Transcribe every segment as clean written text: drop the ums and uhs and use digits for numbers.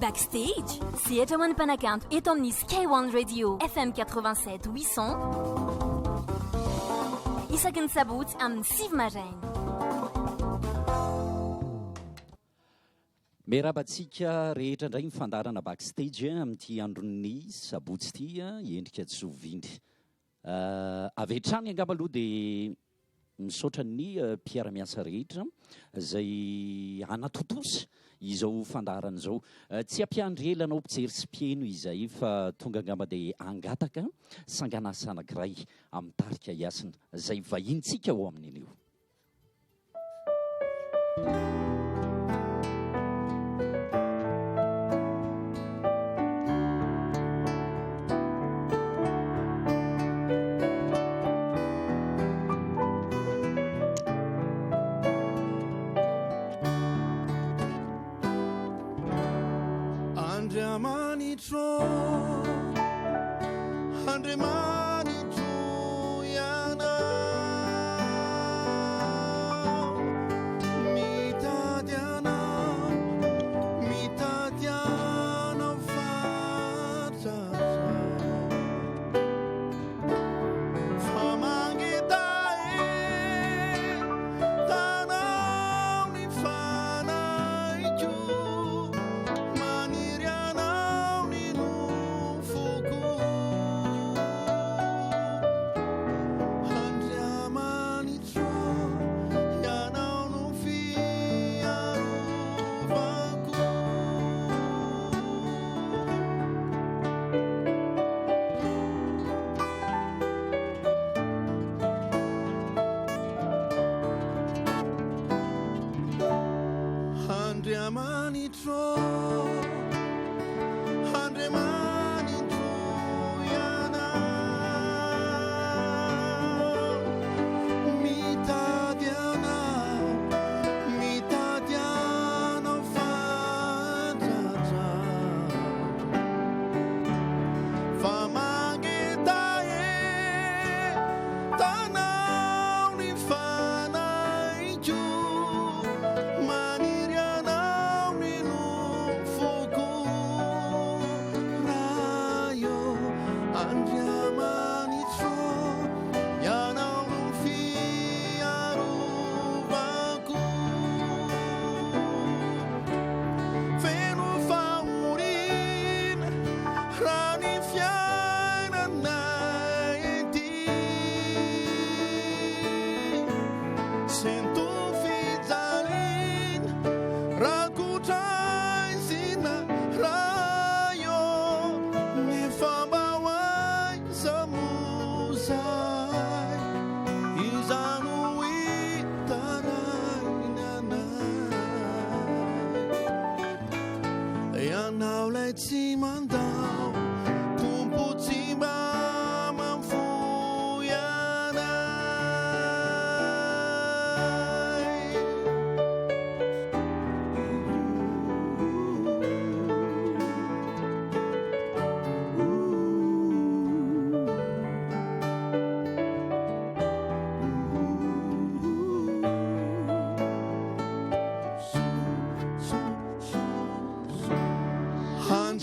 Backstage, sehatra ho an'ny mpanakanto eto amin'ny Sky One Radio FM 87 800 isaky ny sabotsy amin'ny 6 maraina. Merabantsika rehetra indray mifandarana backstage amin'ity andron'ny sabotsy ity endrika tsovindry. Avy hatrany angamba aloha dia misaotra ny mpiara-miasa rehetra izay anatotosa izao fandarana izao. Tsy ampiandry ela anao mpijery sy mpieno izay fa tonga angamba dia angataka sanganasa anankiray amin'ny tarika iasina izay vahintsika ao amin'iny io.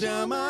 Fanga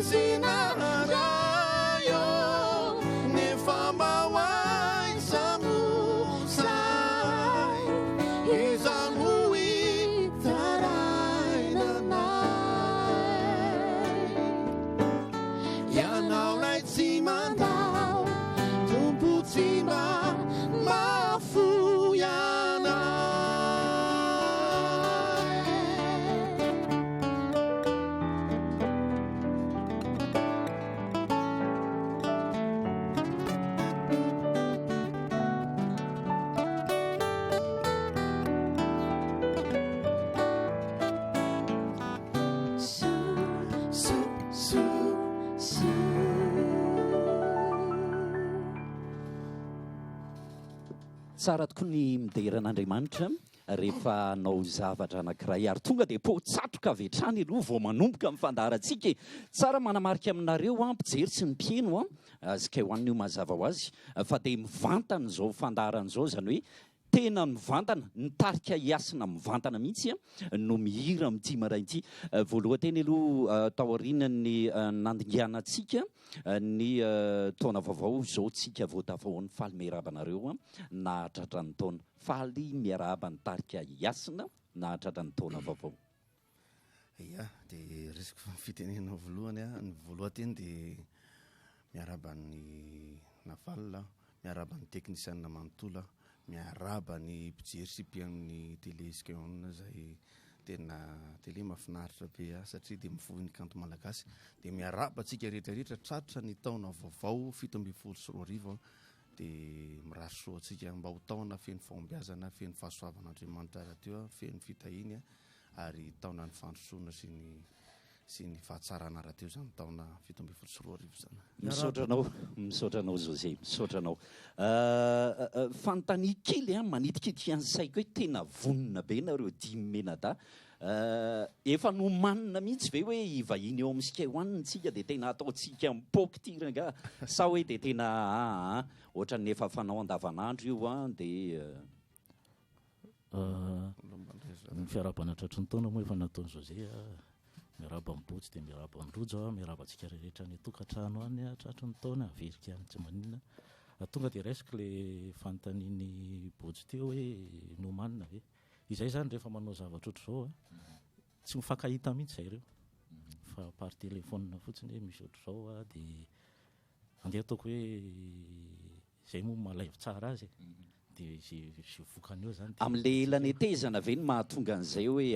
zinarayo nefa mawai samusai izamui tarainanai ianao lay tsy mandao tompo tsy mba mafu tsara tokoa ny mideran'andriamanitra rehefa nao zavatra anankiray ary tonga dia poatsatroka avy hatrany aloha vao manomboka mifandarantsika tsara manamarika aminareo mpijery sy ny mpieno azika hoan'io mazava ho azy fa dia mivantana izao fandaran' izao zany hoe tena mivantana nitarika hiasina mivantana mihitsy no mihira amin'ity marainty voalohanteny aloha tao aorinany nandingianantsika ny taona vaovao zao tsika vao tafahoan'ny faly miarabanareo nahatratra ny taona faly miaraba nitarika hiasina nahatratra ny taona vaovao. Ia dia resaka fitenena voalohany ny voalohanteny dia miaraban'ny navalina miaraban'ny teknisianina manontolo miaraba ny mpijery sy mpiamin'ny télé iskeon zay tena télé mahafinaritra be satria dia mivohy ny kanto malagasy dia miaraba antsika rehetrarehetra tratra ny taona vaovao 17 dia mirasoa antsika mba ho taona feno fahombiazana feno fahasoavan'andriamanitra rahateo feno fitahiny ary taona ny fandrosoana sy ny fahatsarana rahateo zany taona 17 zany. Misaotranao José, misaotranao. Fanontania kely manitikitiky any saiko hoe tena vonona be nareo dimy menada. Efa nomanina mihitsy ve hoe ivahiny eo amin'sika hoanina tsika dia tena ataotsika mipoky tiranga sa hoe dia tena ohatran'ny efa fanao andavanandro io dia ny fiarabana tratry ny taona moa efa nataon'ny José miaraba mibotsy dia miaraba mirojo miaraba antsika rehetra ny tokantrano any tratry ny taona averika any tsy maninona tonga dia resaka le fanontaniany botsy teo hoe nomanina ve izay zany rehefa manao zavatra ohatr'izao tsy mifankahita mihitsy zay ireo fa par téléphone fotsiny hoe misy ohatr'izao dia andeha ataoko hoe zay moa malaivo tsara azy dia sy vokany eo zany amin'le lanetezana ve ny mahatonga an'izay hoe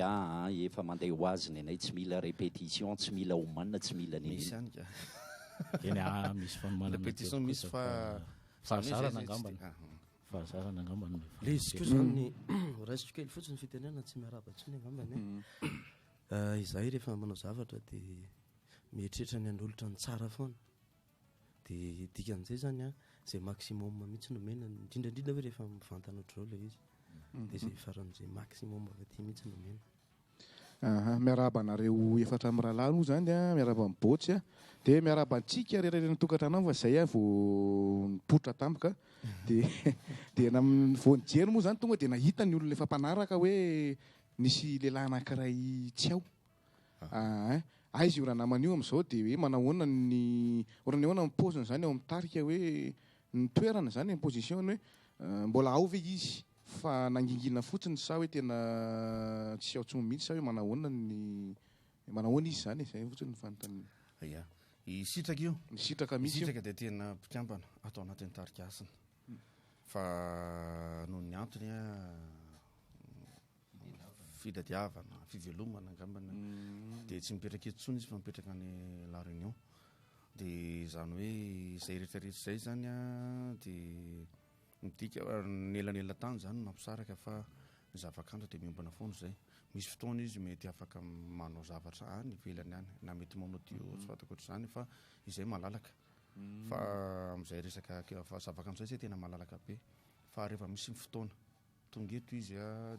efa mandeha ho azy ny anay tsy mila répétition tsy mila homanina tsy mila misy any ka eny misy fanomanana répétition misy fahazarana angambany fahazarana angambany le izy koa zany raisiko kely fotsiny fitenena tsy miaraba ntsony angambany izahay rehefa manao zavatra dia mieritreritra ny andolotra ny tsara foana dia dikan'izay zany zay maximum mihitsy nomena indrindrandrindra hoe rehefa mivantana ohatr'izao le izy dia zay faran'izay maximum avy aty mihitsy nomena. Miaraba anareo efatra amin'ny rahalahy moa zany miaraba mibotsy dia miaraba antsika rehetrarehetra nytokantranao fa zay vao nipoitra tampoka dia vao nijery moa zany tonga dia nahita ny olona efa mpanaraka hoe nisy lehilahy anankiray tsy ao aizy io raha naman'io amin'izao dia hoe manahoana ny orany ahoana ny paoziny zany eo amin'ny tarika hoe ny toerana zany ny position hoe mbola ao ve izy fa nangingina fotsiny sa hoe tena tsy aotsony mihitsy sa hoe manahoana izy zany zay fotsiny ny fanontaniana. Ia isitraka io misitraka mihitsy isitraka dia tena mpikambana atao anatin'ny tarika asina fa noho ny antony fitadiavana fivelomana angambana dia tsy mipetraka eto tsony izy fa mipetraka ny la réunion dia zany hoe izay rehetrarehetra izay zany dia midika nelanela tany zany mampisaraka fa ny zavakanto dia miombana foana zay misy fotoana izy mety afaka manao zavatra any ivelany any na mety manao tio tsy fantako ohatr'izany fa izay malalaka fa amin'izay resaka fa zavakanto zay tena malalaka be fa rehefa misy ny fotoana tonga eto izy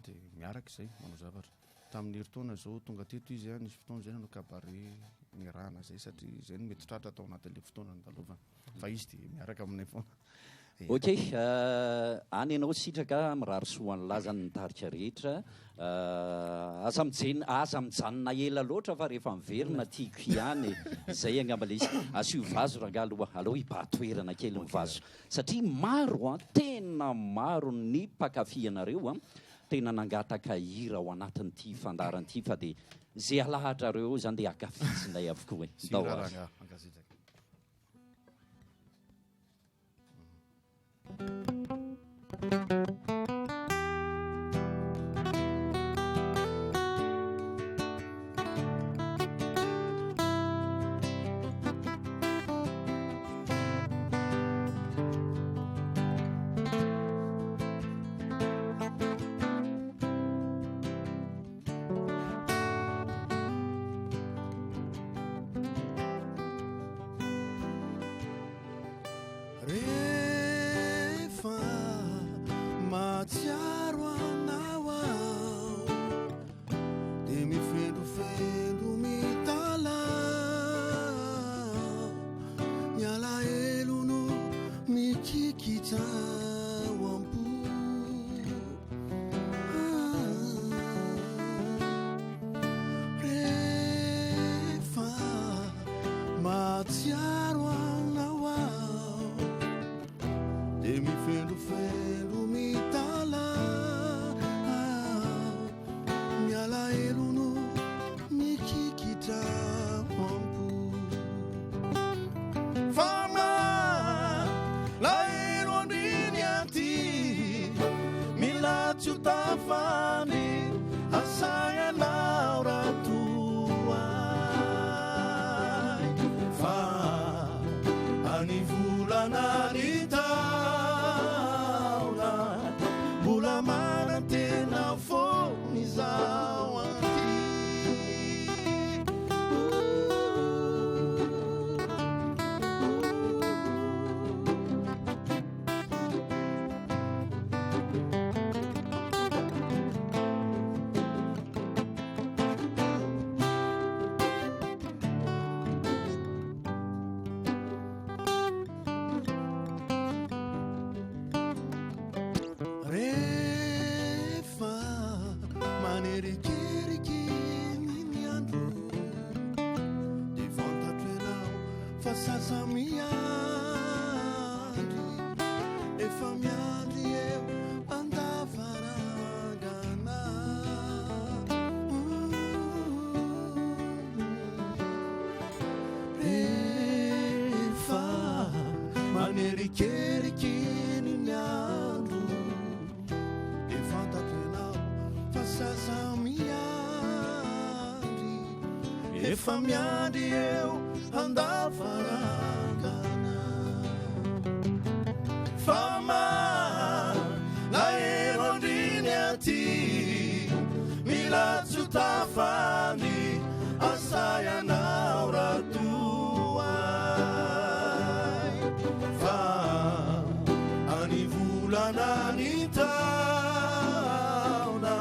dia miaraka izay manao zavatra tamin'ny herintaona zao tonga teto izy nisy fotoana zay nanao kabare ny rahana zay satria izay no mety tratra atao anatin'ilay fotoana ny dalovana fa izy dia miaraka aminay foana. ok any ianao sitraka mirarosoan'ny lazany nitarika rehetra aza mijanona ela loatra fa rehefa miverina tiako ihany zay angamba le izy asio vazo raha aloha aloha hibatoerana kely ny vazo satria maro tena maro ny mpakafianareo tena nangataka hira ao anatin'ity fandaran'ity fa dia zay alahatrareo zany dia akafizinay avokoa ndao azy efa miandry eo andavarangana fa malahelo andriny aty milatso tafany asayanao ratoay fa any volana ny taona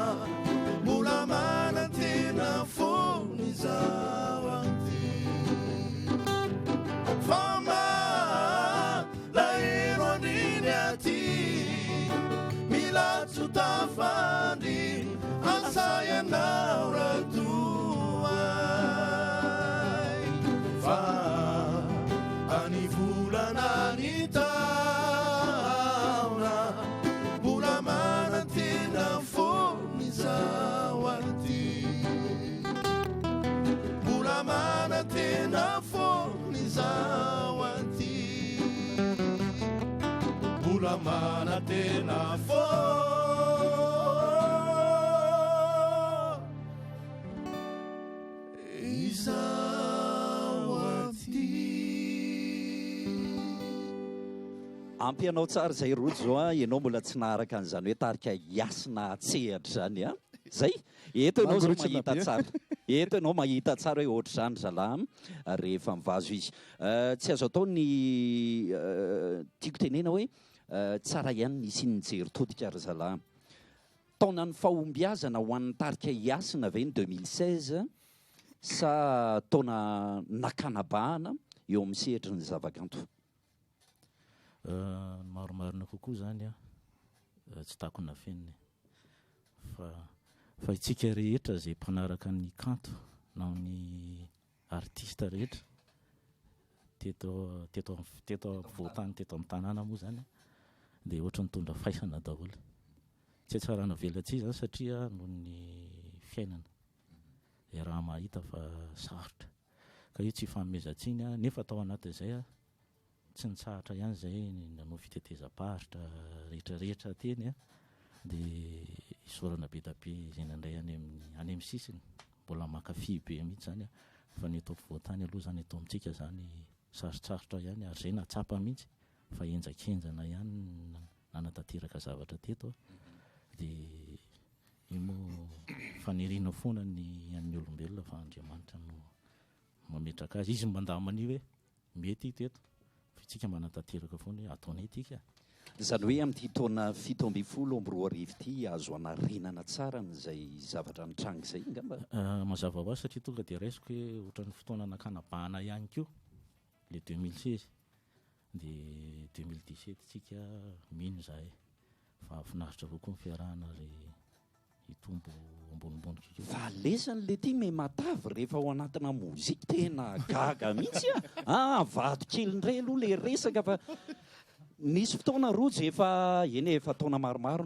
mbola manantena fony zao anty fa malahelo andriny aty milatso tafany asayanao ratoay fa any volana ny taona mbola manantena fony zao anty mbola manantena fony zao anty mbola manantena ampy anao tsara zay rojo zao a ianao mbola tsy naharaka an'izany hoe tarika hiasina atsehatra zany a zay eto ianao zao mahita tsara eto ianao mahita tsara hoe ohatra zany zalahy rehefa mivazo izy tsy azo atao ny tiako tenena hoe tsara ihany nisy nijery todika ry zalahy taona ny fahombiazana ho an'ny tarika hiasina ve ny 2016 sa taona nakanabahana eo amin'ny sehatra ny zavakanto Maromarina kokoa zany a tsy tako na feniny fa itsika rehetra zay mpanaraka ny kanto na ny artista rehetra teto voatany teto amin'ny tanàna moa zany dia ohatra nitondra faisana daholo tsy tsarana velatsy zany satria noho ny fiainana raha mahita fa sarotra ka io tsy fanomezantsiny a nefa atao anatin'izay a tsy nitsahatra ihany zay nanao fitetezam-paritra rehetrarehetra teny a dia isorana be da be izay nandray any amin'ny sisiny mbola makafy be mihitsy zany a fa ny eto ampovoantany aloha zany eto amintsika zany sarotsarotra ihany ary zay natsapa mihitsy fa enjakenjana ihany nanatanteraka zavatra teto a dia imo fanirina foana ny an'ny olombelona fa Andriamanitra no mametraka azy izy mandaman'io hoe mety teto fa itsika manatanteraka foana hoe ataonay tika zany hoe amin'ity taona 17 ity azo anarenana tsara n'izay zavatra nitranga izay ngamba mazava ho azy satria tonga dia raisiko hoe ohatran'ny fotoana nakanabahana ihany koa le 2016 dia 2017 tsika mino zahay fa afinaritra kokoa ny fiarahana ry hitombo ambonimbony kiko fa lesany le ty me matavy rehefa ao anatina mozika tena gaga mihitsy a vato kely indray aloha le resaka fa nisy fotoana rojo efa taona maromaro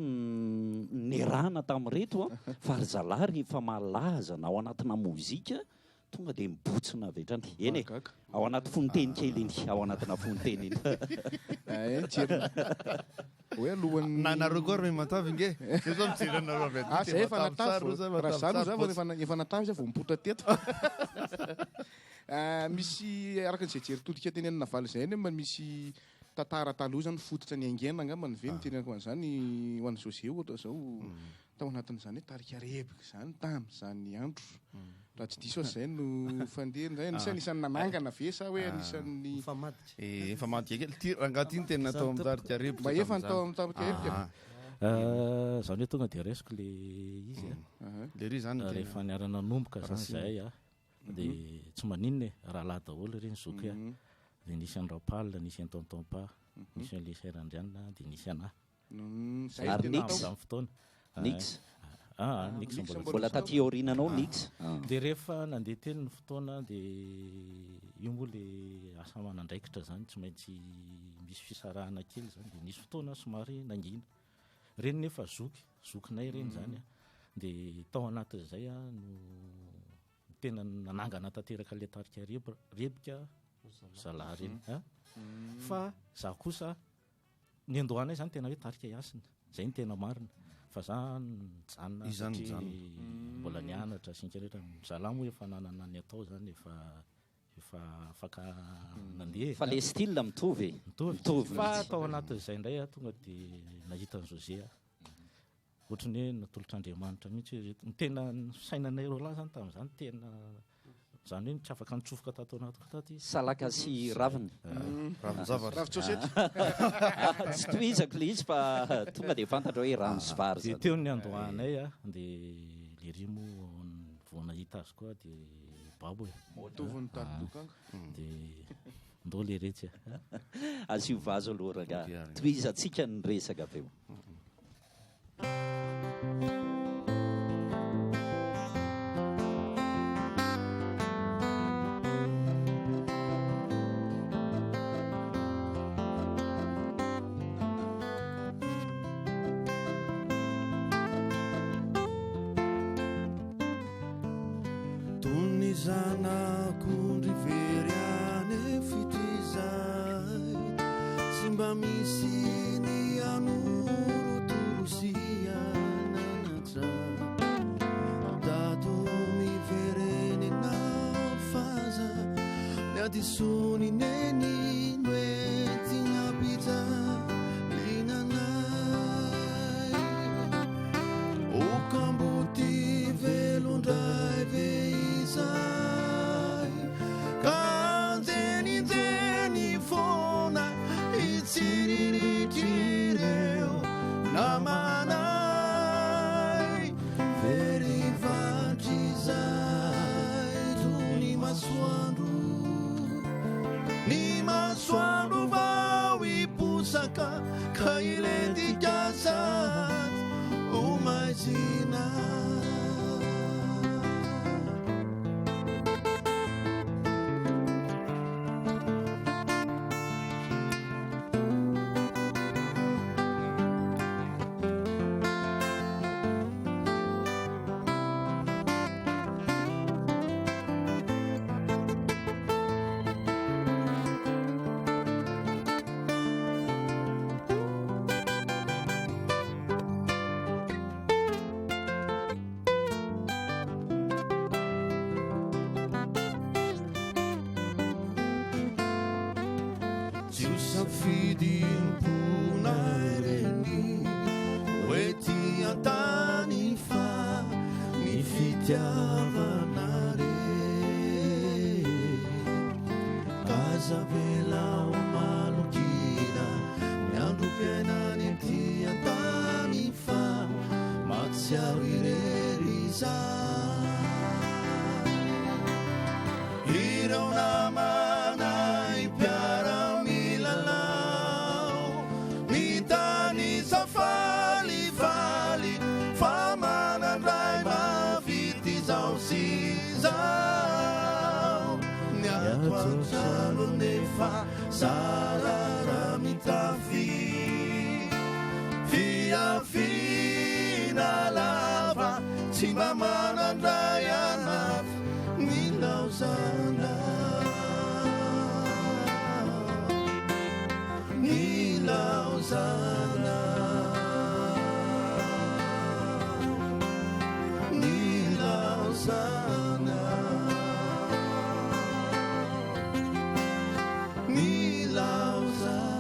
nerana tamin'reto a fa ry zalahy rehefa malaza na ao anatina mozika tonga dia mibotsina avetrany eny ao anaty fonteny kely iny ao anatina fonteny iny hoe alohany nareo koa ry matavy nge zay efa natavy raha zany efa natavy zay vao mipotra teto misy araka n'izay jeritolika teny any navaly zay any misy tantara taloha zany fototra ny aingena angamba ny ve ny tenenako an'izany ho an'ny José ohatra zao tao anatin'izany hoe tarika rebika zany tamin'izany andro raha tsy diso azy zay no fandeha zay anisan'ny nanangana ve sa hoe anisan'ny efa madika kely rangaty ny tena natao amin'ny tarika rebika mba efa natao amin'ny tarika rebika zany hoe tonga dia raisiko le izy le ry zany rehefa niarana nomboka zany zay a dia tsy maninona raha lahy daholo reny zoky a dia nisy an'ny rapalina nisy any tontompa nisy an'le sairandrianina dia nisy anahy ary nix amin'ny fotoana nix nix mbola taty aorinanao nix dia rehefa nandeha teny ny fotoana dia io moa le asa manandraikitra zany tsy maintsy misy fisarahana kely zany dia nisy fotoana somary nangina reny nefa zokinay reny zany a dia tao anatin'izay a no tena nanangana tanteraka le tarika rebika zalahy reny fa za kosa ny andohanay zany tena hoe tarika iasina zay ny tena marina fa za mijanona satria mbola nianatra sinka rehetra zalahy moa efa nanana ny atao zany efa afaka nandeha fa le style mitovy fa tao anatin'izay indray a tonga dia nahita ny José a ohatrany hoe natolotr'Andriamanitra mihitsy ny tena sainanay ro lahy zany tamin'izany tena zany hoe tsy afaka nitsofoka tato anatiko taty salaka sy raviny ravitsosety tsy toizako le izy fa tonga dia fantatra hoe rano sy vary dia teo ny andohanay a dia le rimo vao nahita azy koa dia babo tovony tadokanga dia ndo le retsy azy io vazo aloha raga toizatsika ny resaka avy eo zanak'ondry very any fitizay sy mba misy ny anolo torosia nanatra dato mivereny na faza ny adisony neny noety napita linanay okamboty velondray ve kandenindeny fona itsiririreo namanay verivatrizay to ny masoandro vao ipotsy bosaka ka iretikasat umazina fidimpunareni oety antany fa ny fitiavanare kazabelao malokina miandro mpiainany amty antany fa matsiaro ireriza ireo namanay mpiara-milalao mitany safalifaly fa manandray mavity zao sy zao ny atoantrano nefa sarara mitafy fiafina lava tsy mba manandray anafy ny laozana ny laozana ny laozana ny laozana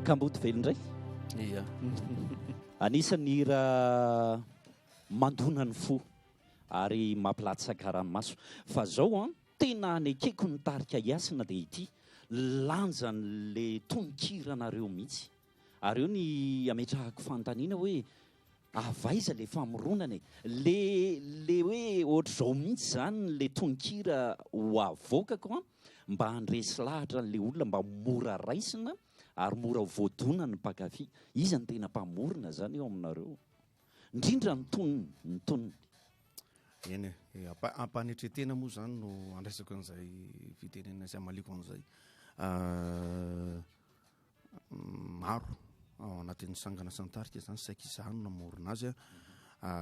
kamboty velondray ia anisany hira mandonany fo ary mampilatsaka ranomaso fa zao a tena anekeko nitarika iasina dia ity lanjan'le tonokiranareo mihitsy ary eo ny ametrahako fantaniana hoe avaiza le famoronana le hoe ohatra zao mihitsy zany le tononkira ho avokako a mba handresy lahatra n'le olona mba mora raisina ary mora voadona ny mpakafy izy ny tena mpamorona zany eo aminareo indrindra nytonony eny ampanetretena moa zany no andraisako an'izay fitenena sy amaliko an'izay maro ao anatin'ny sangana santarika zany saika izany namorona azy a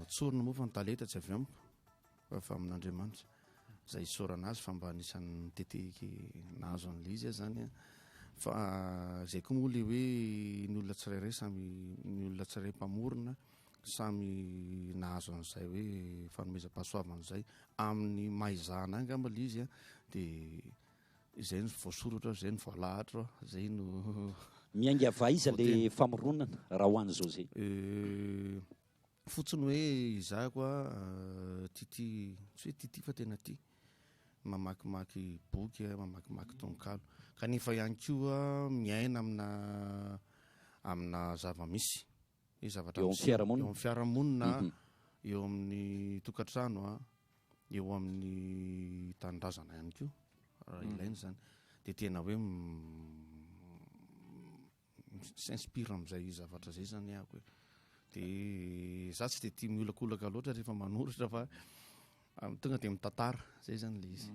tsorona moa fa nytaleta tsy avy amiko fa amin'Andriamanitra zay isorana azy fa mba anisan'ny teteky nahazo an'le izy zany fa zay koa moa le hoe ny olona tsirairay samy ny olona tsirairay mpamorona samy nahazo an'izay hoe fanomezam-pahasoavan'izay amin'ny maizana angamba le izy a dia izay no voasoratra zay no voalahatra zay no miainga avaiza le famoronana raha ho an'izao zay fotsiny hoe izahako a tity tsy hoe tity fa tena ty mamakimaky boky mamakimaky tononkalo kanefa ihany koa miaina amina zava-misy zavatra eo amin'ny fiarahamonina eo amin'ny tokantrano a eo amin'ny tanindrazana ihany koa raha ilainy zany dia tena hoe s'inspire am'izay zavatra zay zany ahako hoe dia za tsy de tia miolakolaka loatra rehefa manoratra fa tonga dia mitantara zay zany le izy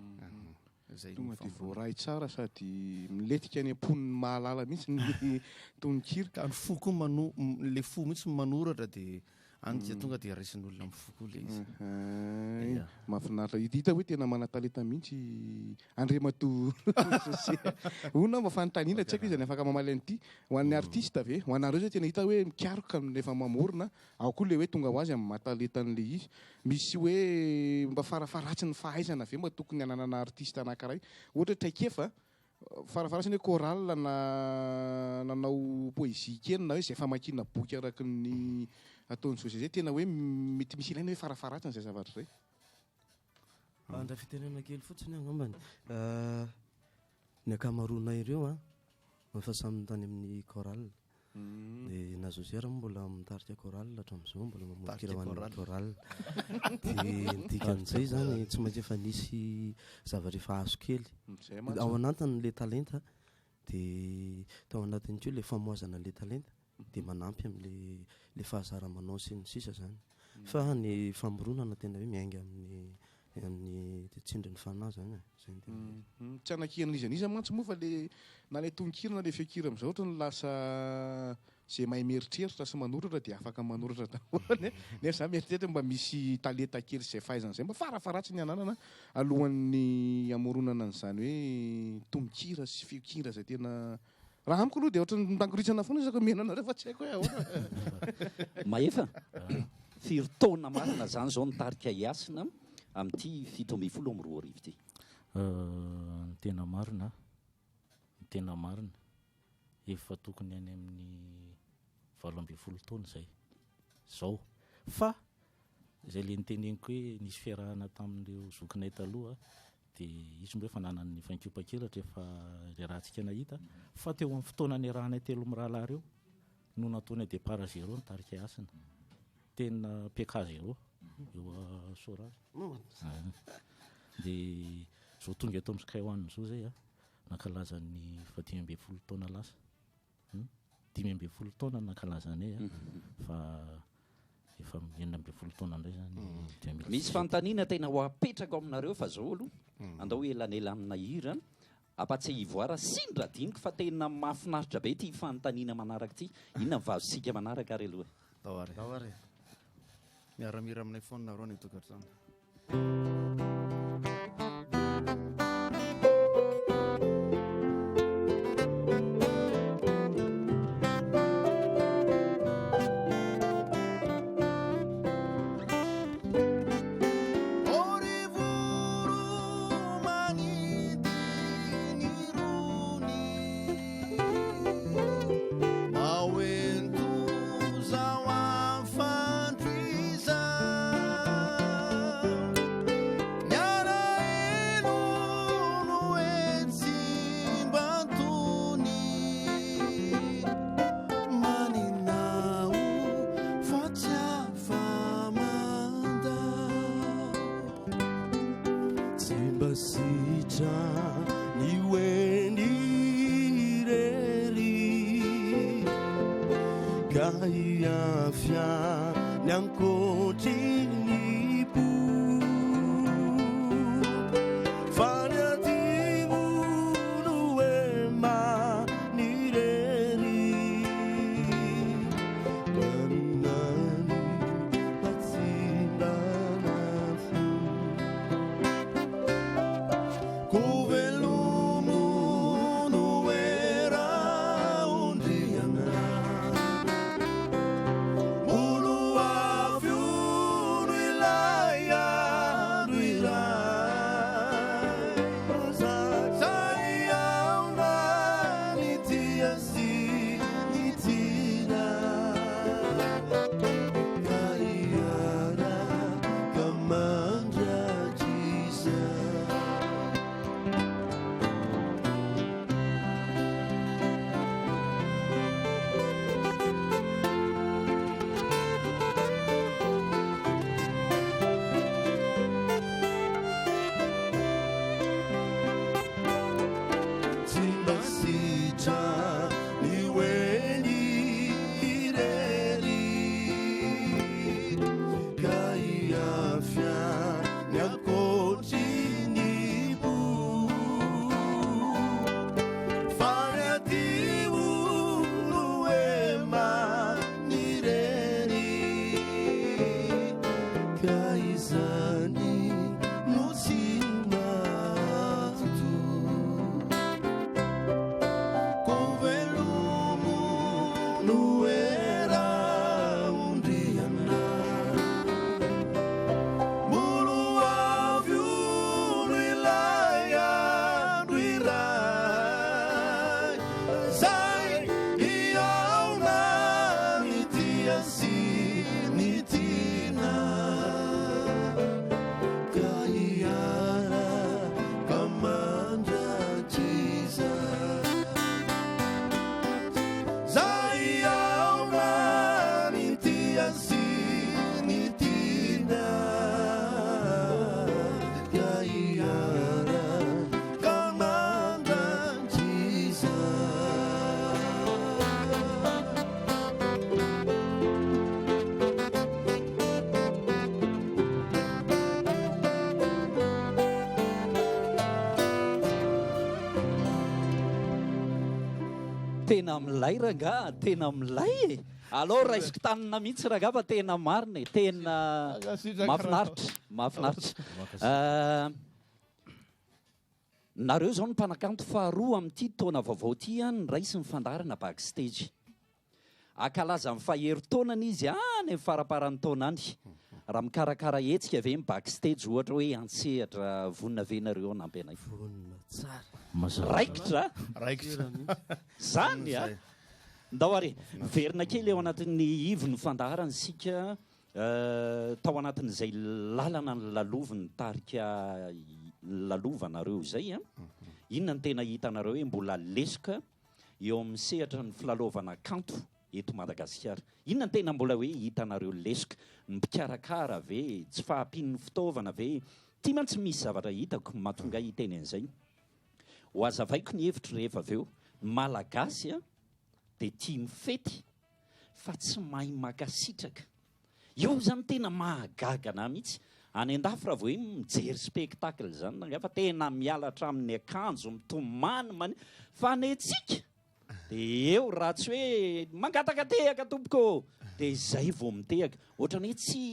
zay tonga dia voaray tsara sady miletika any amponiny mahalala mihitsy ny tononkira ka ny fo koa le fo mihitsy manoratra dia any dia tonga dia raisin'olona amin'ny fo koa le izy mahafinaritra hita hoe tena mana-talenta mihitsy andremato ona mba fanontaniana tsy haiko izy any afaka mamaly an'ity ho an'ny artiste ve ho anareo zay tena hita hoe mikaroka rehefa mamorona ao koa le hoe tonga ho azy amin'ny mahatalentan'le izy misy hoe mba farafaratsy ny fahaizana ve mba tokony ananana artiste anankiray ohatra traikefa farafaratsy ny hoe choral na nanao poésie kely na hoe zay famakina boky araky ny ataony sosy zay tena hoe mety misy ilaina hoe farafaratsy n'izay zavatra zay andra fitenena kely fotsiny angambany ny akamarona ireo a fa samy tany amin'ny choral de na Josiara mbola mitarika choral hatramin'izao mbola mamotikirahoan'ny choral de dikan'izay zany tsy maintsy efa nisy zavatra efa azo kely ao anatiny le talenta de tao anatiny keo le famoazana le talenta de manampy am'le fahasaramanao sy ny sisa zany fa ny famoronana tena hoe miainga amin'ny tsindrin'ny fanahy zany zay tsy anakirana izy an'iza mantsy moa fa le na le tononkirana le feokira am'izao ohatra ny lasa zay mahay mieritreritra sy manoratra de afaka manoratra daholo nefa za mieritreritra mba misy talenta kely zay fahaizana zay mba farafaratsy ny ananana alohan'ny amoronana an'izany hoe tononkira sy feokira zay tena raha amiko aloha de ohatra mitankoritsana foana izako menana refa tsy haiko hoe ahoana mahefa firy-taona marina zany zao nitarika iasina amin'ity 7 ty ny tena marina efa tokony any amin'ny 12 taona zay zao fa zay le niteneniko hoe nisy fiarahana tamin'ireo zokinay taloha de izy mbo efa nanany fankiopakelatra efa le rahantsika nahita fa teo amin'ny fotoana ny rahanay 3 mirahalahy reo no nataonay départ 0 nitarika iasina tena PK 0 eo Saorage de zao tonga eto amin'ny Sky One zao zay a nankalaza ny 15 taona lasa 15 taona nankalazanay fa efa 19 taona indray zany misy fanontaniana tena ho apetraka aminareo fa zao aloha andao elanela amina hira apatsy ivoara sindra diniko fa tena mahafinaritra be ty fanontaniana manaraka ty inona mivazosika manaraka ary aloha dawary miaramira aminay foana nareo ny tokatrano tena milay ranga tena milay aloha raisiko tanina mihitsy raga fa tena marina tena mahafinaritra nareo zao ny mpanakanto faharoa amin'ity taona vaovao ty a ny raisy ny fandarana backstage akalaza ny faherin-taonany izy any ny faraparan'ny taona any raha mikarakara hetsika ave ny backstage ohatra hoe antsehatra vonina venareo anampy anay raikitra zany a ndao are verina kely eo anatin'ny ivony fandarana sika tao anatin'izay lalana ny laloviny tarika lalovanareo zay a inona ny tena hitanareo hoe mbola lesoka eo amin'ny sehatra ny filalovana kanto eto Madagasikara inona ny tena mbola hoe hitanareo lesoka ny mpikarakara ve tsy fahampian'ny fitaovana ve ty mantsy misy zavatra hitako mahatonga hiteny an'izay ho azavaiko ny hevitro rehefa avy eo malagasy a dia tia mifety fa tsy mahay makasitraka eo zany tena mahagagana mihitsy any an-dafy raha vao hoe mijery spectacle zany nangafa tena mialatra amin'ny akanjo mitomany fa netsika dia eo raha tsy hoe mangatakatehaka tompoko dia izay vao mitehaka ohatrany hoe tsy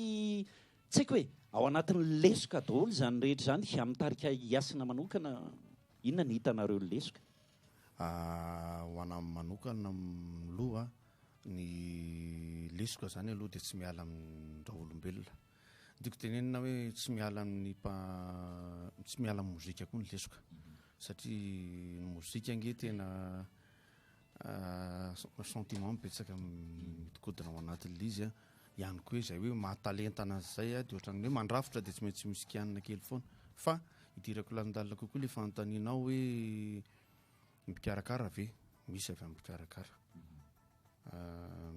haiko hoe ao anatin'ny lesoka daholo zany rehetra zany amin'ny tarika hiasina manokana inona ny hitanareo lesoka ho anamy manokana miloha ny lesoka zany aloha dia tsy miala amin'ny raolombelona diko tenenina hoe tsy miala amin'ny tsy miala amin'ny mozika koa ny lesoka satria ny mozika ange tena sentiment mipetsaka mitokodina ao anatin'le izy a ihany koa izay hoe mahatalentana azy zay a dia ohatrany hoe mandrafitra dia tsy maintsy misy kianina kely foana fa idirako landalina kokoa le fanontanianao hoe mipikarakara ve misy avy amin'ny mpikarakara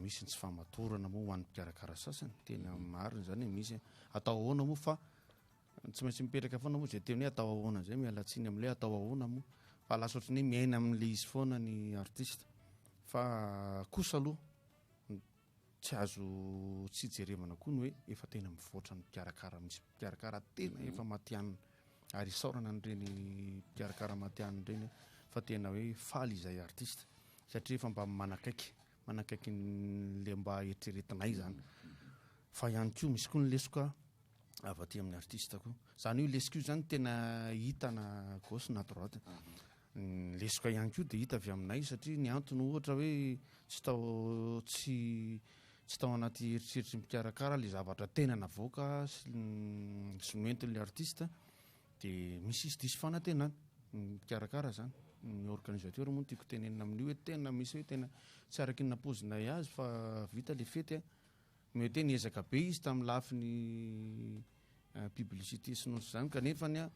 misy ny tsy famatorana moa ho an'ny mpikarakara sasany tena marina zany misy atao ahoana moa fa tsy maintsy mipetraka foana moa zay teny hoe atao ahoana zay mialatsiny amin'ilay atao ahoana moa fa lasa ohatrany hoe miaina amin'le izy foana ny artista fa kosa aloha tsy azo tsy jeremana koa ny hoe efa tena mivoatra ny mpikarakara misy mpikarakara tena efa matianina ary isaorana n'ireny mpikarakara matianina ireny fa tena hoe faly izay artista satria efa mba manakaiky le mba eritreretinay zany fa ihany koa misy koa ny lesoka avy aty amin'ny artista koa zany hoe lesika io zany tena hita na gauche na droite lesoka ihany koa dia hita avy aminay satria ny antony ohatra hoe tsy tao anaty eritreritry mpikarakara le zavatra tena navoaka sy noentin'le artista dia misy izy diso fanantenana mpikarakara zany ny organisateur moa tiako tenenina amin'io hoe tena misy hoe tena tsy araky ny napozinay azy fa vita le fety a mety hoe niezaka be izy tamin'ny lafiny publicité sy nosy zany kanefany a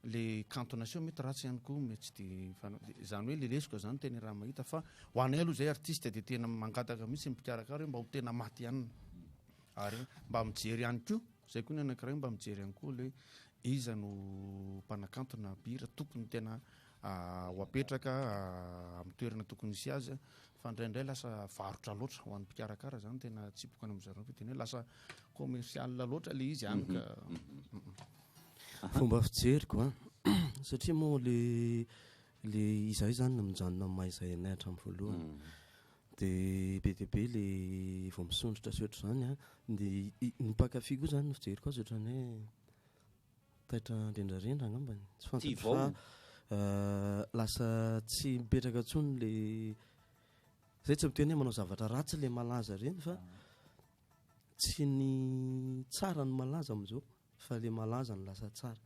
le cantonation mety ratsy ihany koa mety tsy dia zany hoe le lesoka zany tena raha mahita fa ho anay aloha zay artiste dia tena mangataka mihitsy mpikarakara hoe mba ho tena maty ihany ary mba mijery ihany koa zay koa ny anankiray mba mijery ihany koa le hoe iza no mpanakantona bira tokony tena ho apetraka amin'ny toerana tokony isy azy fa indraindray lasa varotra loatra ho an'ny mpikarakara zany tena tsipokany amin'zareo fa tena hoe lasa commercial loatra le izy any ka fomba fijeriko a satria moa le izay zany mijanona maha izay anay hatramin'ny voalohany dia be dia be le vao misondrotra sy oatra zany a dia ny mpakafy koa zany no fijeriko azy ohatrany hoe taitra rendrarendra angambany tsy fantatra fa lasa tsy mipetraka ntsony le zay tsy miteny hoe manao zavatra ratsy le malaza reny fa tsy ny tsara ny malaza amin'izao fa le malaza ny lasa tsara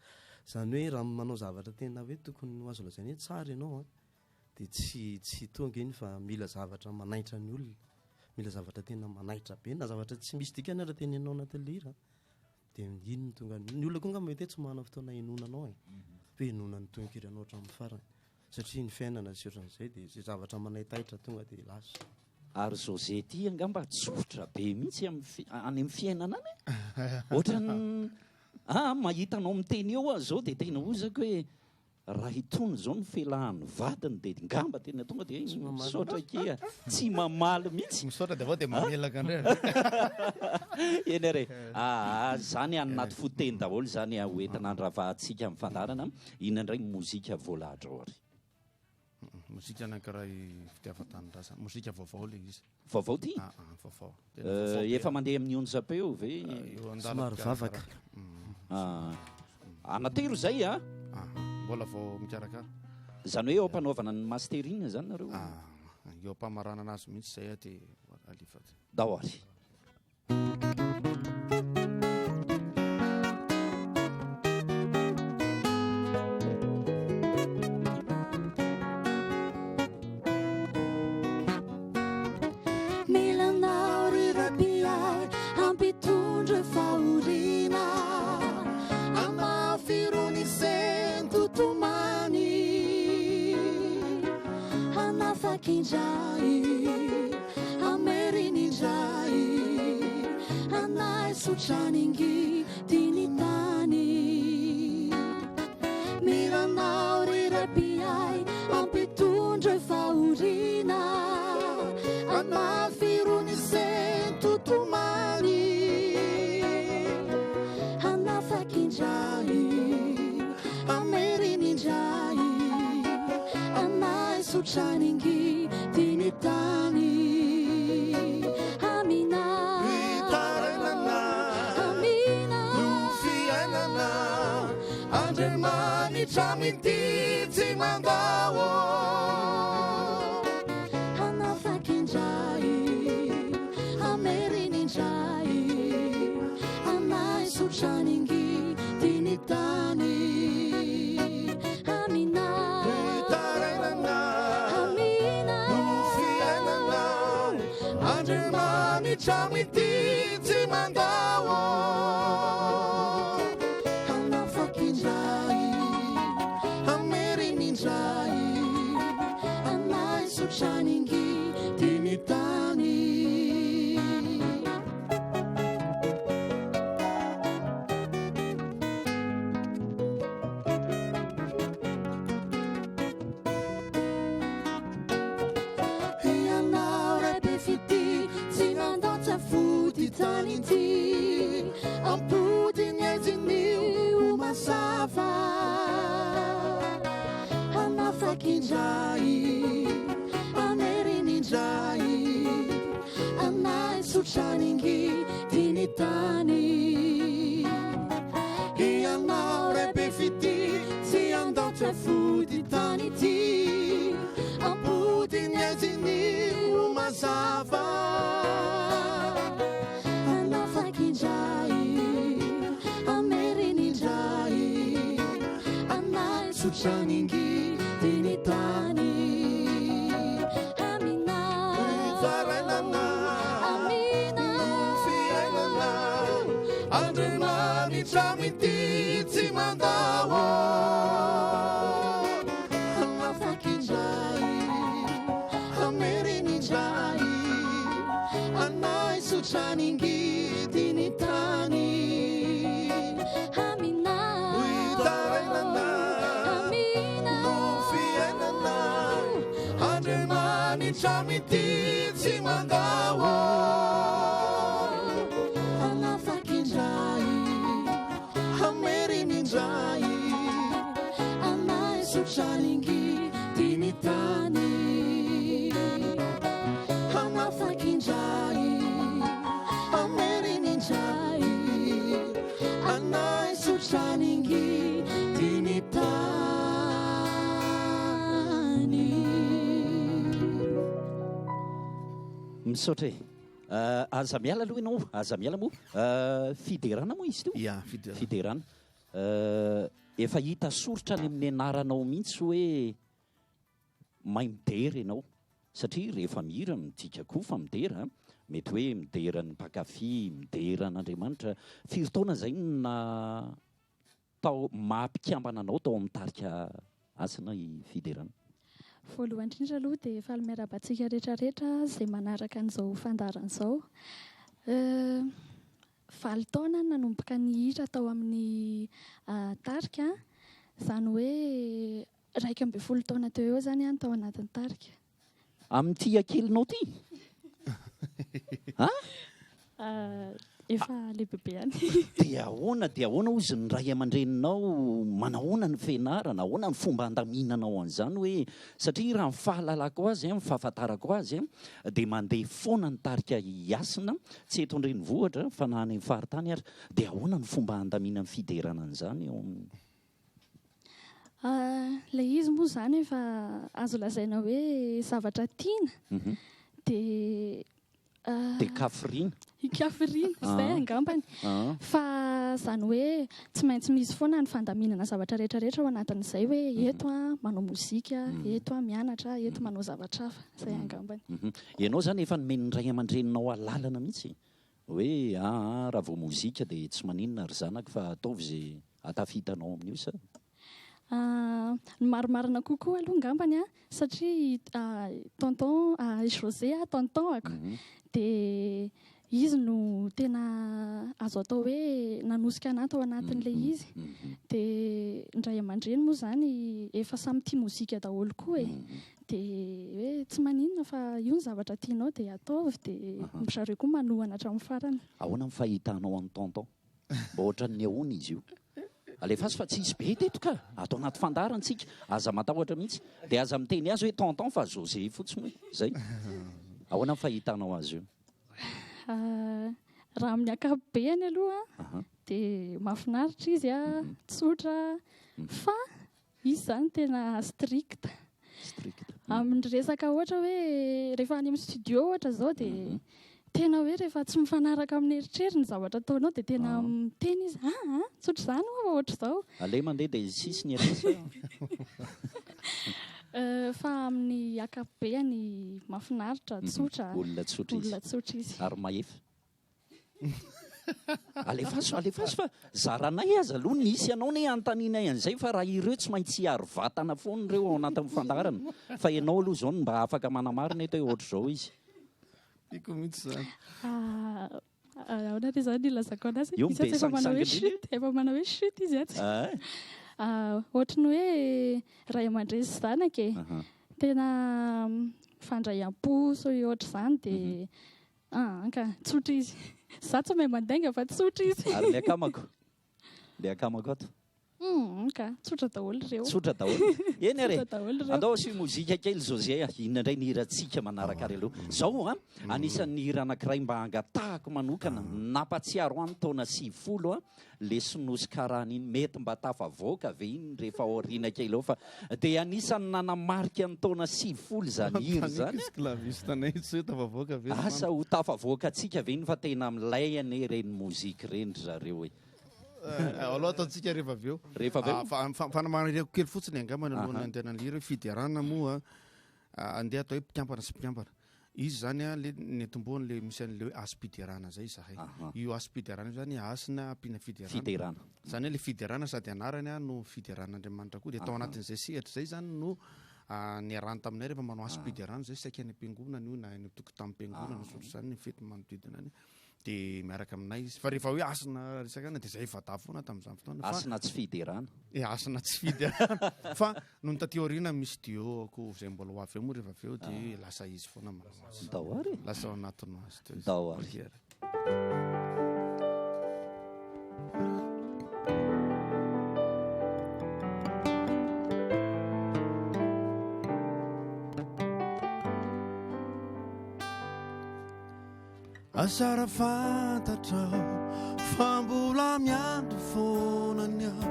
zany hoe raha manao zavatra tena hoe tokony ho azo lazainy hoe tsara ianao a dia tsy tonga iny fa mila zavatra manaitra ny olona mila zavatra tena manaitra be na zavatra tsy misy dikany ara tena ianao anatin'le hira dia iny ny tonga ny olona koa nga mety hoe tsy manao fotoana inonanao e hoe inona ny tonkiranao hatramin'ny farany satria ny fiainana sy ohatran'izay dia zay zavatra manaitaitra tonga dia lasa ary José ty angamba tsotra be mihitsy any amin'ny fiainana any ohatrany mahitanao miteny eo azy zao dia tena ozako hoe raha itony zao ny felahan'ny vadiny dia ngamba tena tonga dia misaotra kea tsy mamaly mihitsy misaotra dia avao dia mamelaka indray eny re zany anaty foteny daholo zany hoentina andravahantsika amin'ny fandarana inona indray mozika voalahatra ao ary mozika anakiray fitiavan-tanydrasa mozika vaovao le izy vaovao ty vaovao efa mandeha amin'ny onjapeo ve somary vavaka anatero zay a mbola vao mikarakara zany hoe eo ampanaovana ny masterina zany nareo eo ampamarana anazy mihitsy zay ty alifady dahoary Chaningi dinitani miranao rirapiai ampitundre faurina anafiruni sentutumani anafakinjai amerinijai anai suchaningi dinitani Chaminti mandao anafakinjai amerinijai anai suchaningi dinitani amina amina nufianana andremani chaminti mandao Chaningi dinitani Ianao repefiti Zinandota futi taninti Ampudi niezini umasava Anafakinjai Chaningi dinitani Ianao repefiti Si andota futi taniti Ampudi niezini umazava Anafakinjai Amerinijai Anai suchaningi dinitani Chaminti mandao anafakinjai amerinijai anai suchaningi dinitani amina uitainana amina nufianana andremani chaminti mandao Chaningi dinitani anafakinjai amerinijai anai suchaningi dinitani misaotra aza miala aloha ianao aza miala moa fiderana moa izy teo fiderana efa hita soritra any amin'ny anaranao mihitsy hoe mahay midera ianao satria rehefa mihira midika koa fa midera mety hoe midera ny mpakafy midera n'Andriamanitra firy taona zay na tao mampikambana anao tao amin'ny tarika asana i fiderana voalohany indrindra aloha dia faly miarabantsika rehetrarehetra izay manaraka an'izao fandarana izao valo taona nanomboka ny hira tao amin'ny tarika izany hoe 12 taona teo eo zany any tao anatin'ny tarika amin'ity ankelinao ty efa lehibehibe any. dia ahoana ozy ny ray aman-dreninao manahoana ny fianarana, ahoana ny fomba handaminanao an'izany hoe satria raha mifahalalako azy mifahafantarako azy dia mandeha foana ny tarika hiasina tsy eto an-drenivohitra fa na any amin'ny faritany ary, dia ahoana ny fomba handamina ny fiderana an'izany eo amin'ny Ilay izy moa izany efa azo lazaina hoe zavatra tiana dia kafiriana. Kafiriana izay angambany. Fa izany hoe tsy maintsy misy foana ny fandaminana zavatra rehetrarehetra ao anatin'izay hoe eto manao mozika, eto mianatra, eto manao zavatra hafa, izay angambany. Ianao zany efa nomeny ny ray aman-dreninao alalana mihitsy hoe raha vao mozika dia tsy maninona ry zanaka fa ataovy izay atafitanao amin'io sa? Ny marimarina kokoa aloha ngambany satria tonton José tontonako dia izy no tena azo atao hoe nanosika anahy tao anatin'ilay izy. Dia ny ray aman-dreny moa izany efa samy tia mozika daholo koa dia hoe tsy maninona fa io ny zavatra tianao dia ataovy, dia zareo koa manohana hatramin'ny farany. Ahoana ny fahitanao amin'ny tonton? Mba ohatran'ny ahoana izy io? Alefaso fa tsisy be teto ka atao anaty fandarantsika, aza matahotra mihitsy dia aza miteny azy hoe tonton fa José fotsiny hoe zay. Ahoana ny fahitanao azy io? Raha amin'ny ankapobeny aloha dia mahafinaritra izy tsotra fa izy izany tena strict. Amin'ny resaka ohatra hoe rehefa any amin'ny studio ohatra zao dia tena hoe rehefa tsy mifanaraka amin'ny eritreriny zavatra ataonao dia tena miteny izy tsotra izany hoe ohatra izao. Ale mandeha dia sisy ny aresa. Fa amin'ny ankapobeny mahafinaritra tsotra. Olona tsotra izy. Ary mahefa. Alefaso fa zaranay aza aloha nisy ianao ne antaninay an'izay fa raha ireo tsy maintsy hiaro vatana foana ireo ao anatin'ny fandarana. Fa ianao aloha izao mba afaka manamarina eto hoe ohatra izao izy. Iko mihitsy zany. Ahoana ty izany ilazako anazy? Io be sangisangy efa manao hoe chute izy aty. Ohatry ny hoe ray aman-dreny sy zanaka tena fandraiam-po so ohatra izany dia ka tsotra izy. Za tsy mahay mandainga fa tsotra izy. Ary le akamako ato. Ka tsotra daholo ireo. Tsotra daholo. Eny are. Andao sy mozika kely José inona indray ny hirantsika manaraka ary aloha. Zao anisan'ny hira anankiray mba hangatahako manokana nampatsiaro any taona 90 le sonosy karana iny mety mba tafavoaka ve iny rehefa aoriana kely ao fa dia anisany nanamarika ny taona 90 zany hira zany. Klavistanay tsy hoe tafavoaka ve? Asa ho tafavoaka atsika ve iny fa tena milay ane reny mozika reny zareo hoe. Aloha ataontsika rehefa avy eo. Fanamariko kely fotsiny angambany alohan'ny andehanany hira hoe fidiarana moa andeha atao hoe mpiampana sy mpiampana. Izy zany ny tomboany le misy an'le hoe asam-pidiarana zay zahay. Io asam-pidiarana zany asina ampiana fidiarana. Zany hoe le fidiarana sady anarany no fidiaran'Andriamanitra koa dia atao anatin'izay sehatra zay zany no niarahany taminay rehefa manao asam-pidiarana zay saika any am-piangonana io na ny tokotany am-piangonana sotro zany ny fety manodidina any. Dia miaraka aminay izy fa rehefa hoe asina resaka ana dia zay vata foana tamin'izany fotoana. Asina tsy fiderana. Asina tsy fiderana. Fa no taty aoriana misy dio ako izay mbola ho avy eo moa rehefa avy eo dia lasa izy foana malamasy. Dahoary. Lasa ao anatiny azy teo. Dahoary. Asara fantatrao fa mbola miandry fonany aho,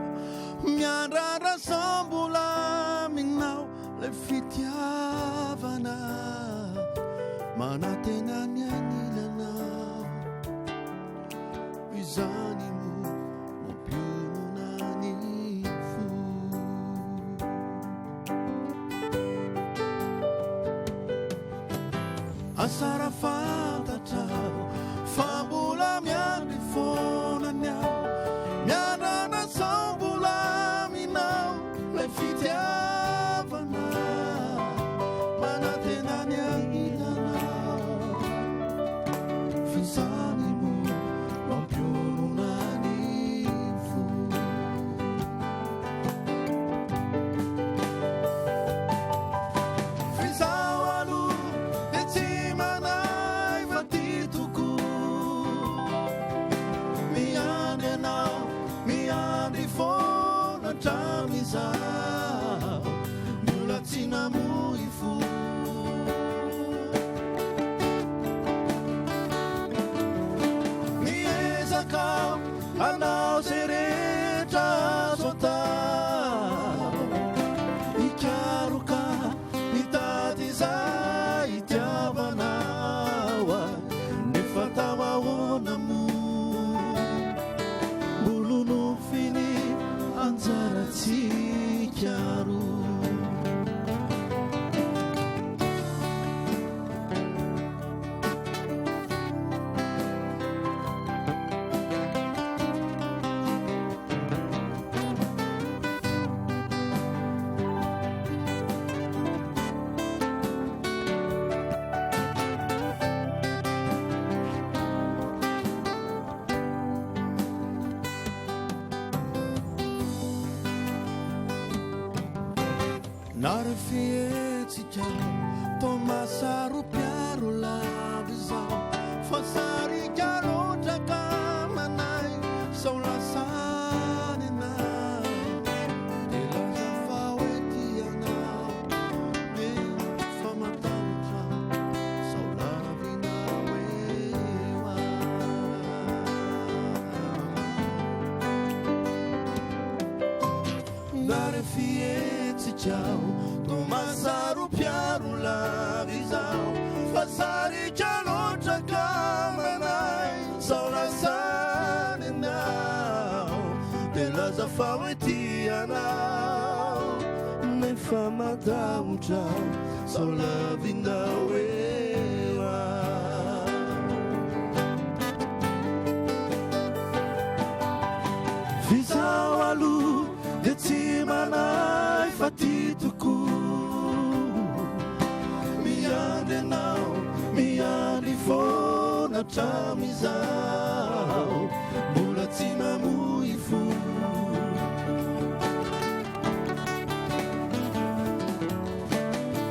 miandrara sa mbola minao le fitiavana manatena ny anilanao izany mo mampionona ny fo. Asara fantatrao fa mbola miandry fonany aho, miandrana sa mbola minao le fitiavana manatena ny anilanao fizany mo mampionona ny fo. Fizao aloha e tsy manao miandry fona tramizao mbola tsy namoy fo miezaka anao zay rehetra azo atao ikaroka mitady zay itiavanao a nefa tao ahoana mo mbolo nofiny anjaratsikaro nare fietsika tomasaro piaro lavy zao fasarika lotraka manay sao lasany anao de laza fa oetianao de fa matahotra sao lavinao eoa nare fietsika tomasaro piaro lavy zao fasarika lotraka manay sao lasany anao de laza fa oetianao nefa matahotra sao lavinao eoa fizao aloha de tsy manay fa ty toko miandry anao miandry fona tramizao mbola tsy namoy fo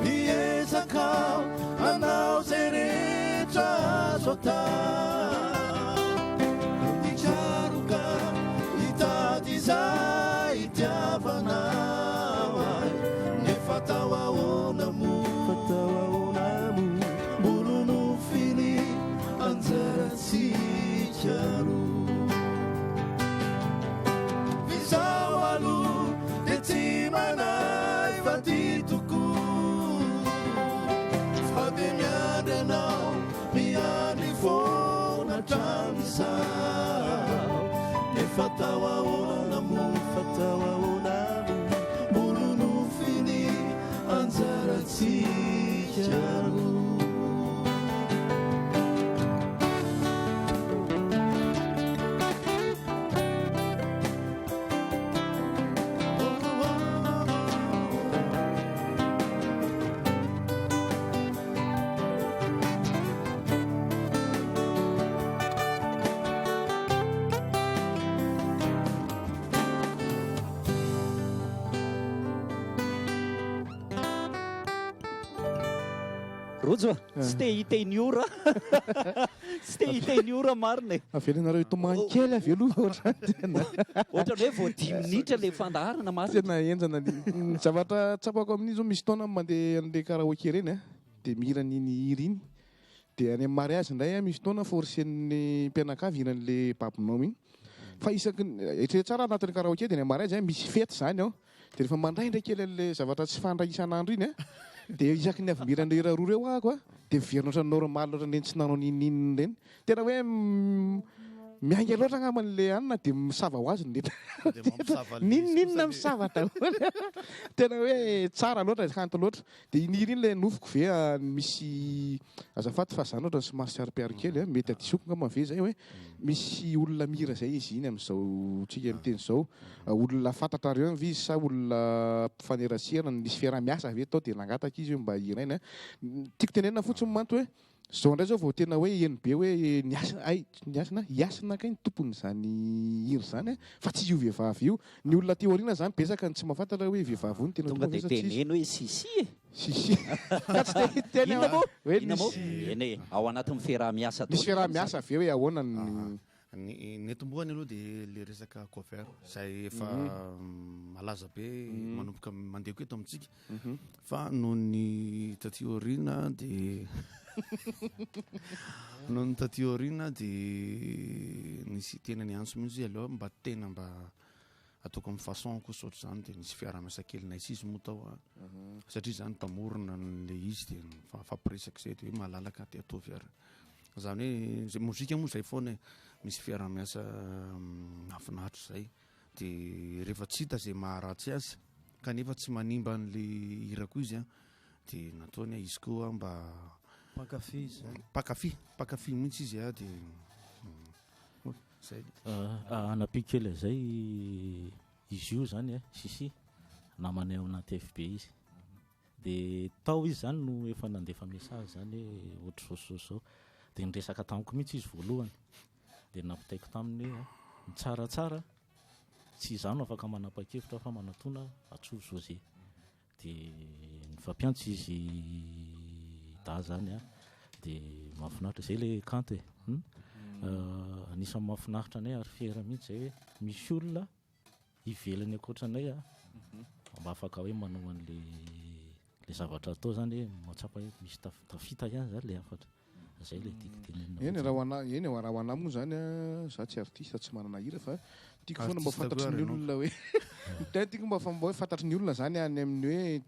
miezakao anao zay rehetra azo atao ikaroka mitady zay itiavanao ay nefa tao ahoana mo mbolo nofiny anjaratsikaro vizao aloha de tsy manay fa ty toko fa de miandry anao miandry fona tramizao nefa tao ahoana mo mbolo nofiny anjaratsikaro rojo tsy te hiteny ora tsy te hiteny ora marina avela nareo itomankely avy aloha ohatrany ohatra hoe vao 10 minitra le fandaharana marina tena enjana zavatra tsapako amin'iny zao misy taona mandeha an'le karaoke reny a de mihiran'iny hira iny de any amin'ny mariage indray a misy taona forcen'ny mpianakavy hiran'le babinao iny fa isaky etre tsara anatin'ny karaoke de ny mariage misy fety zany ao de rehefa mandray ndray kely an'le zavatra tsy fandray isan'andro iny a de isaky ny avimiran'le raha roa reo ako a de miverinao otra normal loatra reny tsy nanao nininy reny tena hoe miainga loatra angaman'le anina de misava ho azy nininina misava daholo tena hoe tsara loatra kanto loatra de iniry iny le nofoko ve misy azafady fa zany loatra somary tsy aripiaro kely mety adisoko ngamba ve zay hoe misy olona mihira zay izy iny am'izao tsika miteny zao olona fantatrareo izy sa olona mpifanerasihana nisy fiaramiasa ve tao de nangataka izy hoe mba hiraina tiako tenenina fotsiny manto hoe zao ndray zao vao tena hoe eny be hoe niasina hiasina kay ny tompony zany hira zany fa tsy io vehivavy io ny olona teo arina zany besaka ny tsy mahafantatra hoe vehivavy io ny tena tonga de teneny hoe sisi sisi ka tsy te teny eny ao anatin'ny fiarahamiasa misy fiarahamiasa ve hoe ahoana ny ny etomboany aloha de le resaka cover zay efa malaza be manomboka mandeha ko eto amintsika fa noho ny tatiorina de noho ny tatiorina de nisy tena ny antso mihitsy aloha mba tena mba ataoko amin'ny façon ko saotra zany de nisy fiara-miasa kely naisy izy moa tao satria zany mpamorona le izy de fampiresaka zay de hoe malalaka de ataovy ary zany hoe zay mozika moa zay foana misy fiara-miasa mahafinaritra zay de rehefa tsy hita zay maharatsy azy kanefa tsy manimba an'le hirako izy de nataony izy koa mba pakafy mihitsy izy de zay anapikely zay izy io zany sisy namanay ao anaty FB izy de tao izy zany no efa nandefa message zany hoe ohatry zao de niresaka tamiko mihitsy izy voalohany de nampitaiko taminy hoe tsaratsara tsy izano afaka manapa-kevitra fa manatona atsovo José de nifampiantso izy da zany de mahafinaritra zay le kanto anisan'ny mahafinaritra anay ary fiera mihitsy zay hoe misy olona ivelany akoatranay mba afaka hoe manao an'le zavatra atao zany hoe matsapa hoe misy tafita ihany zany le afatra zay le tiako tenenina eny raha ho anamo zany za tsy artiste tsy manana hira fa tiako foana mba fantatry ny olona hoe tiako mba fantatry ny olona zany any amin'ny hoe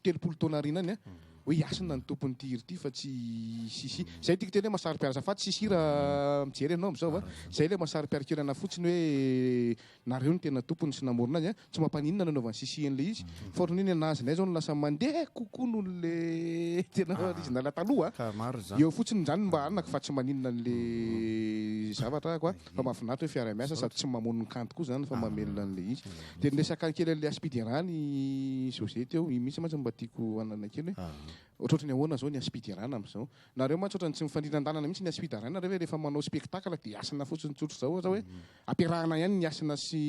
30 taona arinany hoe iasina ny tompony ty hira ty fa tsy sisy zay tiako tena hoe masary mpiarasa fa tsy sisy hira mijery anao am'zao zay le masary mpiarikirana fotsiny hoe nareo ny tena tompony sy namorona azy tsy mampaninona nanaovany sisi an'le izy fa ohatran'iny anazy nay zao no lasa mandeha kokoa noho le tena original taloha eo fotsiny zany mba anako fa tsy maninona an'le zavatra koa fa mahafinaritra hoe fiara-miasa sady tsy mamono ny kanto koa zany fa mamelona an'le izy de niresaka kely an'le aspidirany José teo mihitsy mantsy mba tiako anana kely ohatrotry ny ahoana zao ny aspidirana am'izao nareo mantsy ohatrany tsy mifandrinandalana mihitsy ny aspidirana reo hoe rehefa manao spectacle de asina fotsiny tsotro zao ohatra hoe ampiarahana ihany ny asina sy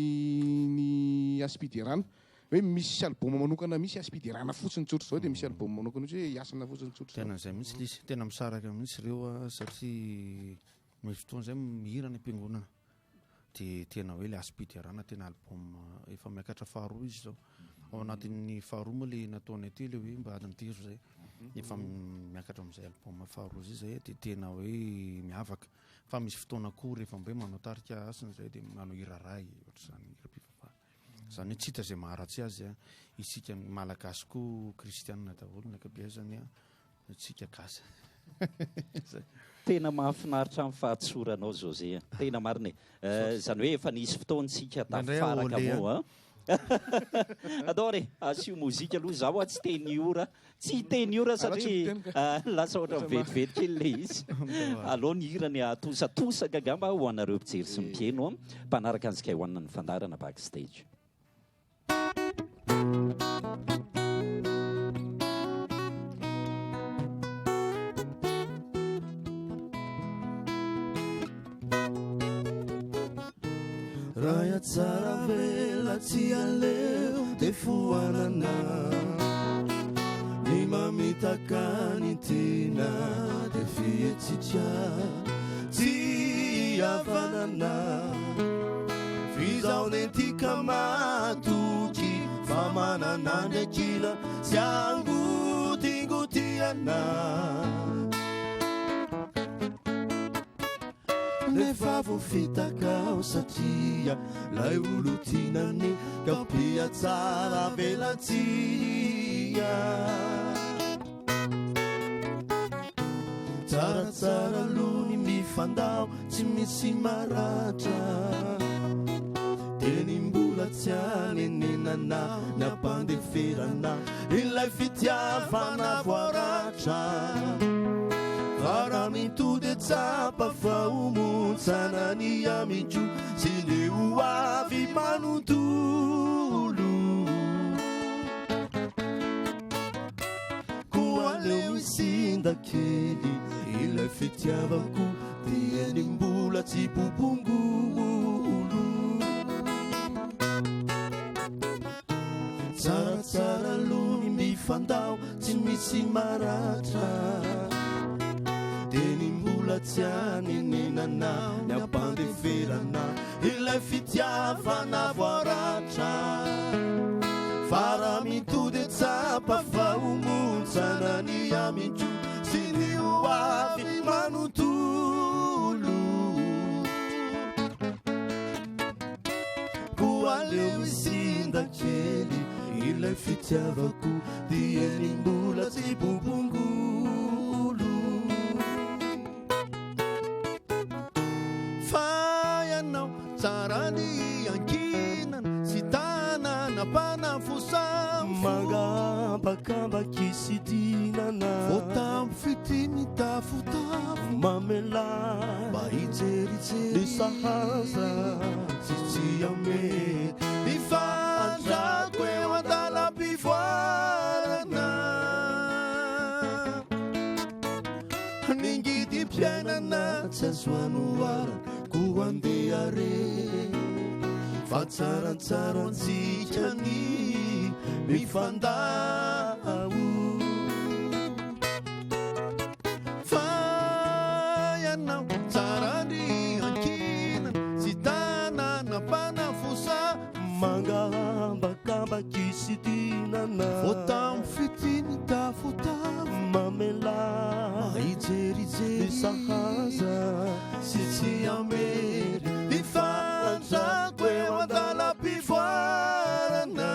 ny aspidirana hoe misy album manokana misy aspidirana fotsiny tsotro zao de misy album manokana misy hoe asina fotsiny tsotro tena zay mihitsy lisy tena misaraka mihitsy reo satria misy fotoana zay mihira ny ampiangonana de tena hoe le aspidirana tena album efa miakatra faharoa izy zao ao anatin'ny faharoa moa le nataony aty le hoe mba adiny telo zay efa miakatra am'izay album faharoa zay de tena hoe miavaka fa misy fotoana koa rehefa mba hoe manao tarika asiny zay de manao hiraray ohatr'izany hira-pivavahana zany hoe tsy hita zay maharatsy azy isika malagasy koa kristianina daholo ny akabeazany tsika gasy tena mahafinaritra amin'ny fahatsoranao José tena marina zany hoe efa nisy fotoantsika tafaraka moa adore asio mozika aloha zaho tsy teny ora tsy teny ora satria lasa ohatra vetivety kely le izy aloha ny hirany atosatosaka gamba ho anareo mpijery sy mpieno mpanaraka antsika hoanina ny fandarana backstage Raya tsara vela tsy aleo de foanana ny mamitaka ny tena de fihetsika tsy avanana fizaone tika matoky fa manana ndrekila sy angotingotiana nefa vofitakao satria lay olo tinany kapia tsara velatsia tsaratsara lony mifandao tsy misy maratra tenimbola tsy anenenana nampandeferana ilay fitiavana voaratra Vara mitode tsapa fa umuntsana ni amiju Sile uavi manutulu Kuale usinda keli Ile fitiava ku Tieni mbula tipupungulu Tsara tsara luni mifandao Timisi maratra Teni mbula tiani nenana Nyapande leferana ilay fitiavana voaratra fara mitody tsapa fa omontsana ny amindro sy ny oavy manontolo koaleo isindakely ilay fitiavako dia ny mbola tsy bombongolo fa ianao tsara ny ankinana sy tanana mpanafosa mangambakambaka sy dinana votambo fitiny tafotafo mamela mba hijerijery ny sahaza tsy amety mifandrako eo andalam-pivoarana ningidy mpiainana tsy azo anoarana ko andeha re fa tsarantsara antsika ny mifandao fa ianao tsara ny ankinana sy tanana mpanafosa mangambakambaka sy dinana votambo fitiny tafotafo mamela mahijerijery sahaza sy tsy amery ifandrako eo andalam-pivoarana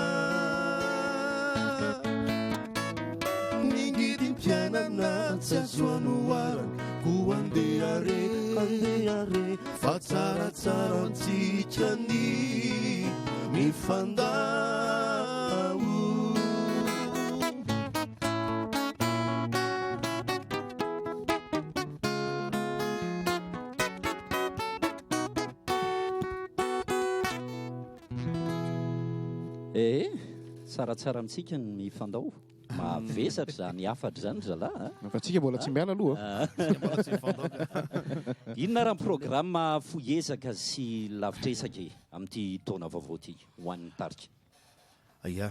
ningidy mpiainana tsy azo anoarana ko andeha re fa tsaratsara antsika ny mifandao tsaratsara amintsika ny mifandao mavesatra zany afatra zany zalahy fa tsika mbola tsy miala aloha inona raha programma foezaka sy lavitresaka amin'ity taona vaovao ty ho an'ny tarika ia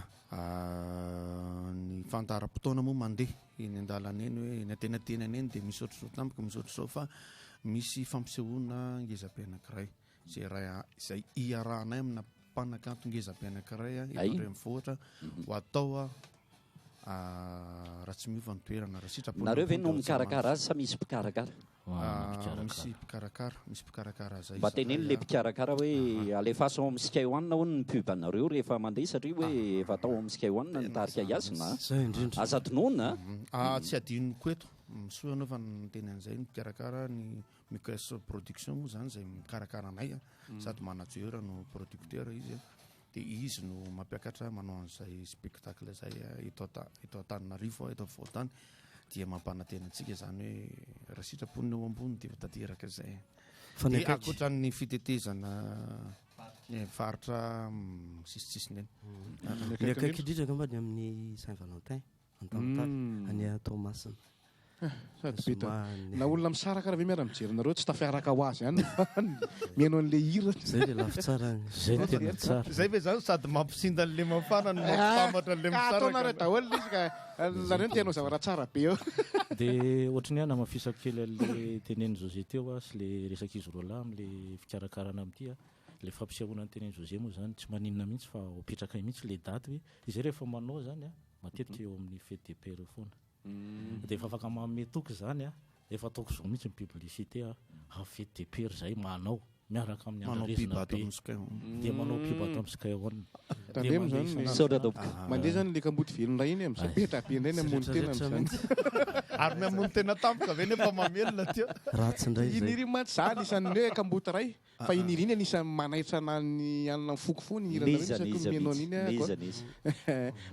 ny fandaram-potoana moa mandeha eny an-dalana eny hoe eny antenatenany eny dia misy ohatr'izao tampoka misy ohatr'izao fa misy fampisehoana ngezabe anankiray zay iarahanay amina mpanakanto ngezabe anankiray efandray mivoatra ho atao raha tsy miova ny toerana raha sitrapo nareo ve no mikarakara azy sa misy mpikarakara misy mpikarakara zay mba teneny le mpikarakara hoe alefaso amin'ny sky one ho ny pubanareo rehefa mandeha satria hoe efa atao amin'ny sky one ny tarika iazona aza tonona tsy adinoko eto misoa anao fa nyteny an'izay ny mpikarakara ny micas production moa zany zay mikarakara anay sady manajeura no producteur izy dia izy no mampiakatra manao an'izay spectacle zay eto Antananarivo eto Voatany dia mampanantena antsika zany hoe raha sitraponiny eo ambony dia tanteraka zay dia akoatran'ny fitetezana faritra sisitsisiny eny ny akaiky indrindra ngambany amin'ny Saint Valentin antamintara any Tomasina sady be na olona misara karaha ve miara-mijery nareo tsy tafiaraka ho azy ihany mihainao an'le hira zay le lafi tsara zay tena tsara zay ve zany sady mampisinda an'le mafana no mampamatra an'le misarataonareo daholo izy ka nareo ny tenao zavatra tsara be eo dia ohatrany ihany namafisako kely an'le teneny José teo sy le resaka izy roa lahy am'le fikarakarana amin'ity le fampisehoana ny teneny José moa zany tsy maninona mihitsy fa hopetraka mihitsy le daty hoe izay rehefa manao zany matetika eo amin'ny fête des pères foana dia efa afaka mametoky zany efa ataoko zao mihitsy ny publicité fête des pères zay manao miaraka amin'ny andrarezina be dia manao pibata amin'ny sky one mandeha zany le kamboty velona iny am'izay petrabe indray ny amony tena am'izany ary ny amony tena tampoka ve nefa mamelona teo ratsindray inirimata zany isan'ny hoe kamboty ray fa iniriny anisany manaitra ny anina foko fony iranaenao iny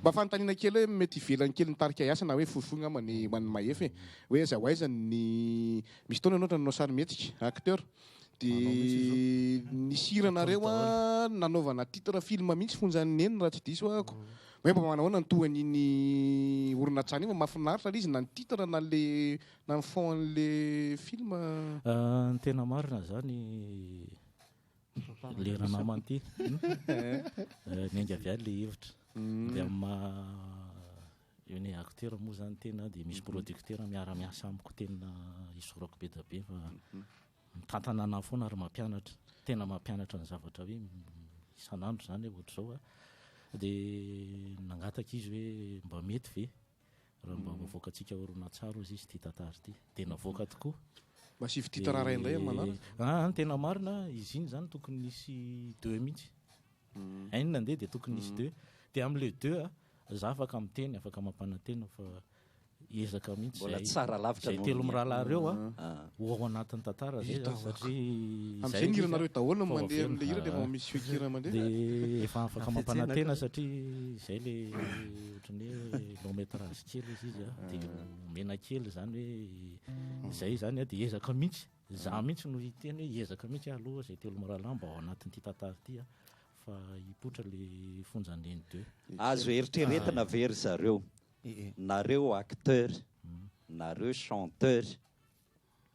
mba fanontaniana kely hoe mety ivelany kely nitarika iasa na hoe fohifohy ngambany man'ny mahefy hoe aza ho aizany ny misy taona anao nanao sarimetsika acteur dia nisiranaareo nanaovana titre film mihitsy fonjany eny raha tsy diso ako hoe mba manahoana nytohan'iny orinatsany iny mahafinaritra izy na ny titre na le na ny fond an'le film ny tena marina zany le ranamany ty ny angaviany le hevitra dia io ny acteur moa zany tena dia misy producteur miara-miasa amiko tena isorako be da be fa tantanana foana ary mampianatra tena mampianatra ny zavatra hoe isan'andro zany ohatra zao a dia nangataka izy hoe mba mety ve raha mba voavoakatsika horonan-tsaro izy izy ty tantara ty dia navoaka tokoa mba sivy ty tarara indray manana tena marina izy iny zany tokony nisy 2 mihitsy ainy nandeha dia tokony nisy 2 dia amin'le 2 a za afaka miteny afaka mampanantena fa ezaka mihitsy telo mirahalahy reo ho ao anatin'ny tantara zay satria am'zay iranareo daholo mandeha le hira dia misy fikira mandeha dia efa afaka mampanantena satria zay le ohatrany hoe lometrage kely izy izy a dia mena kely zany hoe zay zany a dia ezaka mihitsy za mihitsy no hiteny hoe ezaka mihitsy aloha zay telo mirahalahy mba ao anatin'ity tantara ty a fa hipotra le fonjaneny 2 azo eritreretina very zareo nareo acteur nareo chanteur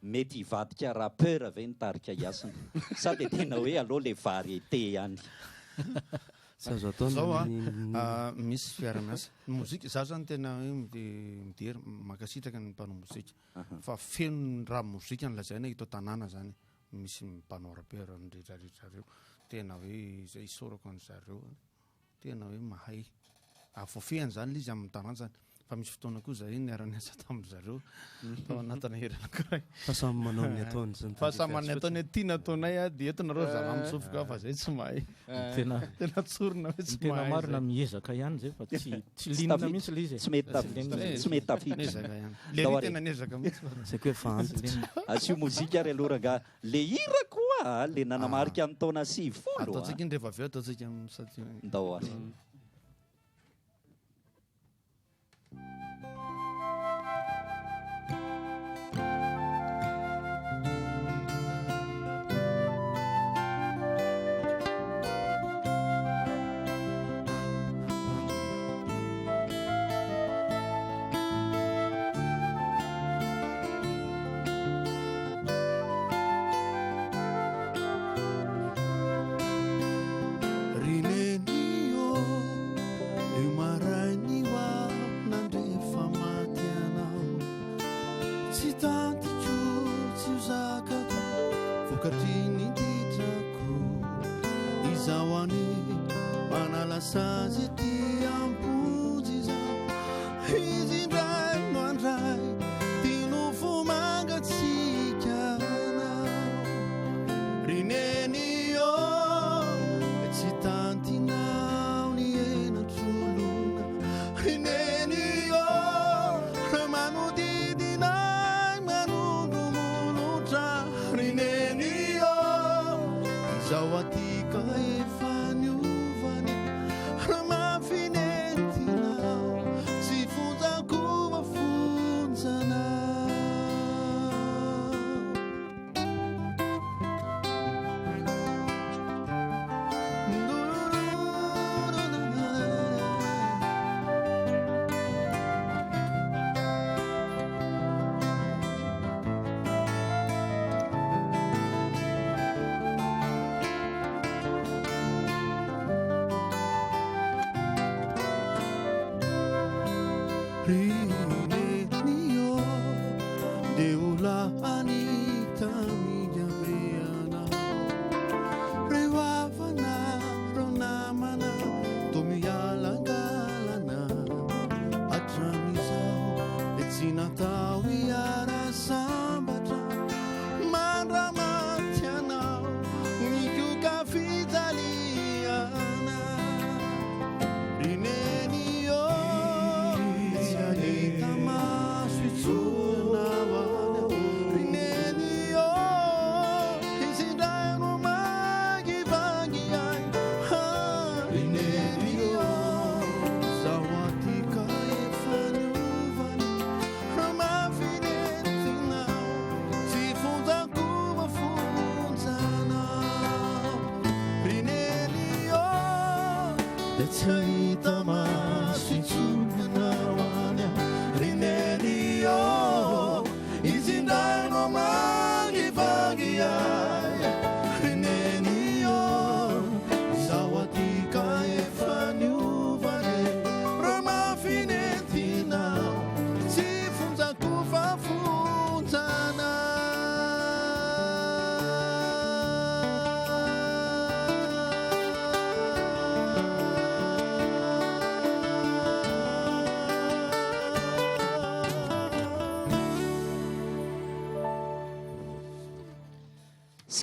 mety hivadika rappeur ave nitarika iasana sa dia tena hoe aloha le variété ihany zao misy fiara-miasa mozika za zany tena hoe midery makasitraka ny mpanao mozika fa feno raha mozika nylazaina hitao tanàna zany misy mpanao rappeur nydretraretrareo tena hoe zay isorako an'zareo tena hoe mahay afofehany zany l izy amin'ny tanàna zany fa misy fotoana koa zay niara-niasa tamin'zareo tao anatina hery anankiray fa samy manao ny ataony zany fa samy manay ataony tia nataonay a dia entonareo zava mitsofoka fa zay tsy mahay tena tsorona hoe tsy tena marina miezaka ihany zay fa tsy linina mihitsy le izy tsy mety tafiditra le ry tena niezaka mihitsy zay koa efa antitra asio mozika ary aloha ranga le hira koa le nanamarika amin'ny taona 90 ataontsika iny rehefa avy eo ataontsika satria ndao azy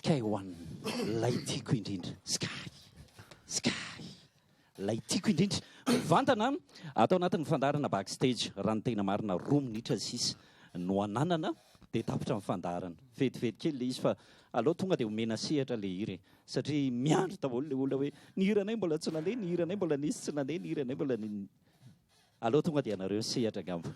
Sky One lay tiako indrindra sky lay tiako indrindra vantana atao anatin'ny fandarana backstage raha ny tena marina 2 minitra sisa no ananana dia tapitra amin'ny fandarana fetifety kely le izy fa aloha tonga dia homena sehatra le hira satria miandro daholo le olona hoe ny hiranay mbola tsy nandeha ny hiranay mbola nisy tsy nandeha ny hiranay mbola aloha tonga dia anareo sehatra gamba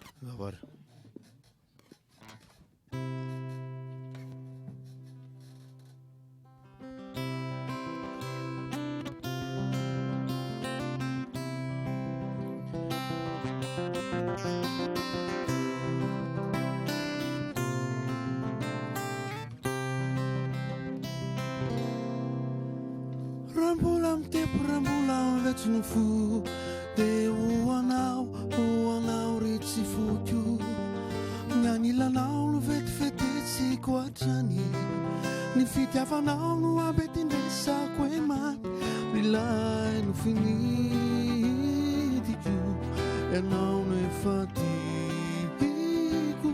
Rambola mitepo rambola mivetsiny fo dia hoanao retsy foko mianilanao no vetifetetsiko hatrany ny fitiavanao no ambetindresako e maty milay no finidiko ianao no efa tiako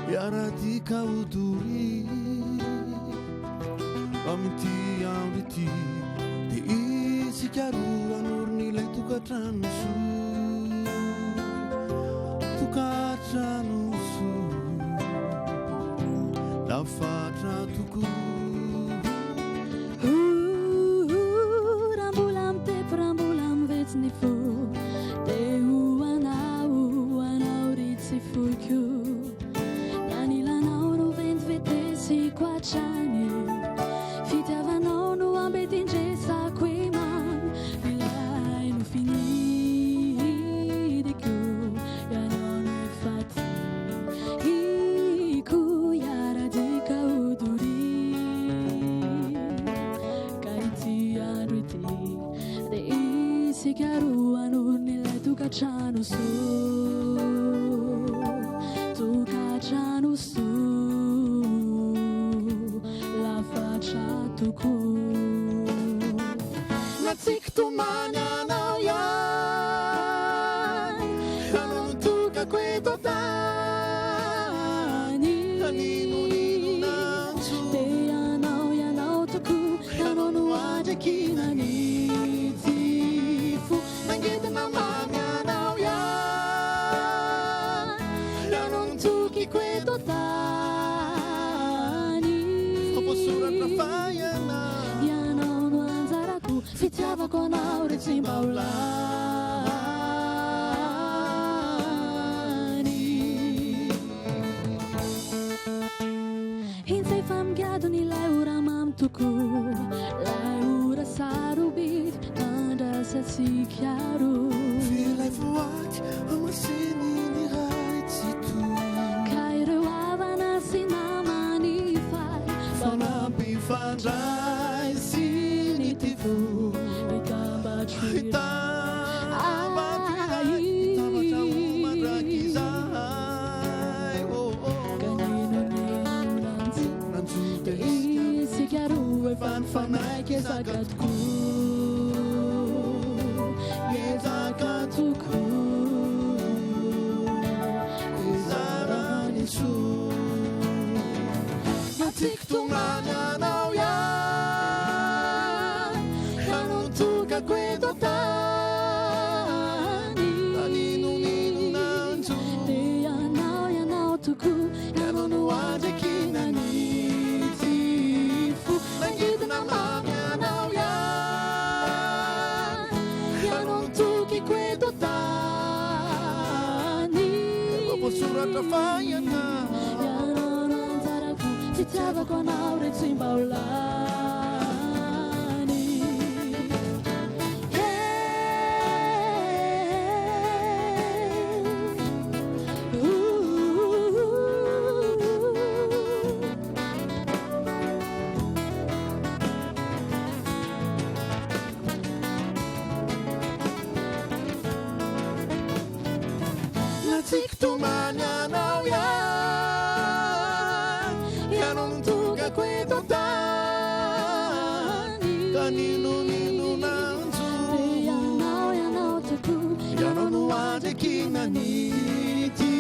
miaradika odory amity andro ity dia isika roa anorony ilay tokatrano so lafatra toko rambola mitepo rambola mivetsiny fo dia hoanao ritsy foko mianilanao no ventivetesiko hatrany fitiavanao no ambetindresako e mamy milay no finidiko ianao no efa tiako iaradika odory ka ity andro ity dia isika roa anorony ilay tokatrano so lafatra toko natsiko tomany anao ihany anao nitokako eto tany aninonanjo dia ianao toko ianao no andraky nanity fo nangetina mamy anao ihany anao nitokiko eto tany faposoratra faiana ianao no anjarako fitiavako anao retsimbaolany hintsay famgadony ilay ora mamy toko lay ora sarobit mandrasatsikyaro vilay voaty amasiny ny raitsy to ka ireo avana sy namanifay fanampifandray sy ny tifo itambatry fanfanaiky ezaka toko ezaka toko ezarany so natsiko tomany anao ihany ianao nitokako eto tany aninonanjo dia ianao toko ianao no andraky nanity fo nangidina mamy anao ihany ianao nitokiko eto tany faposoratra faiana ianao no anjarako fitiavako anao retsimbaolany natsiko tomany anao ihany ianao nitokako eto tany kaninonanjo ianao toko ianao no andraky nanity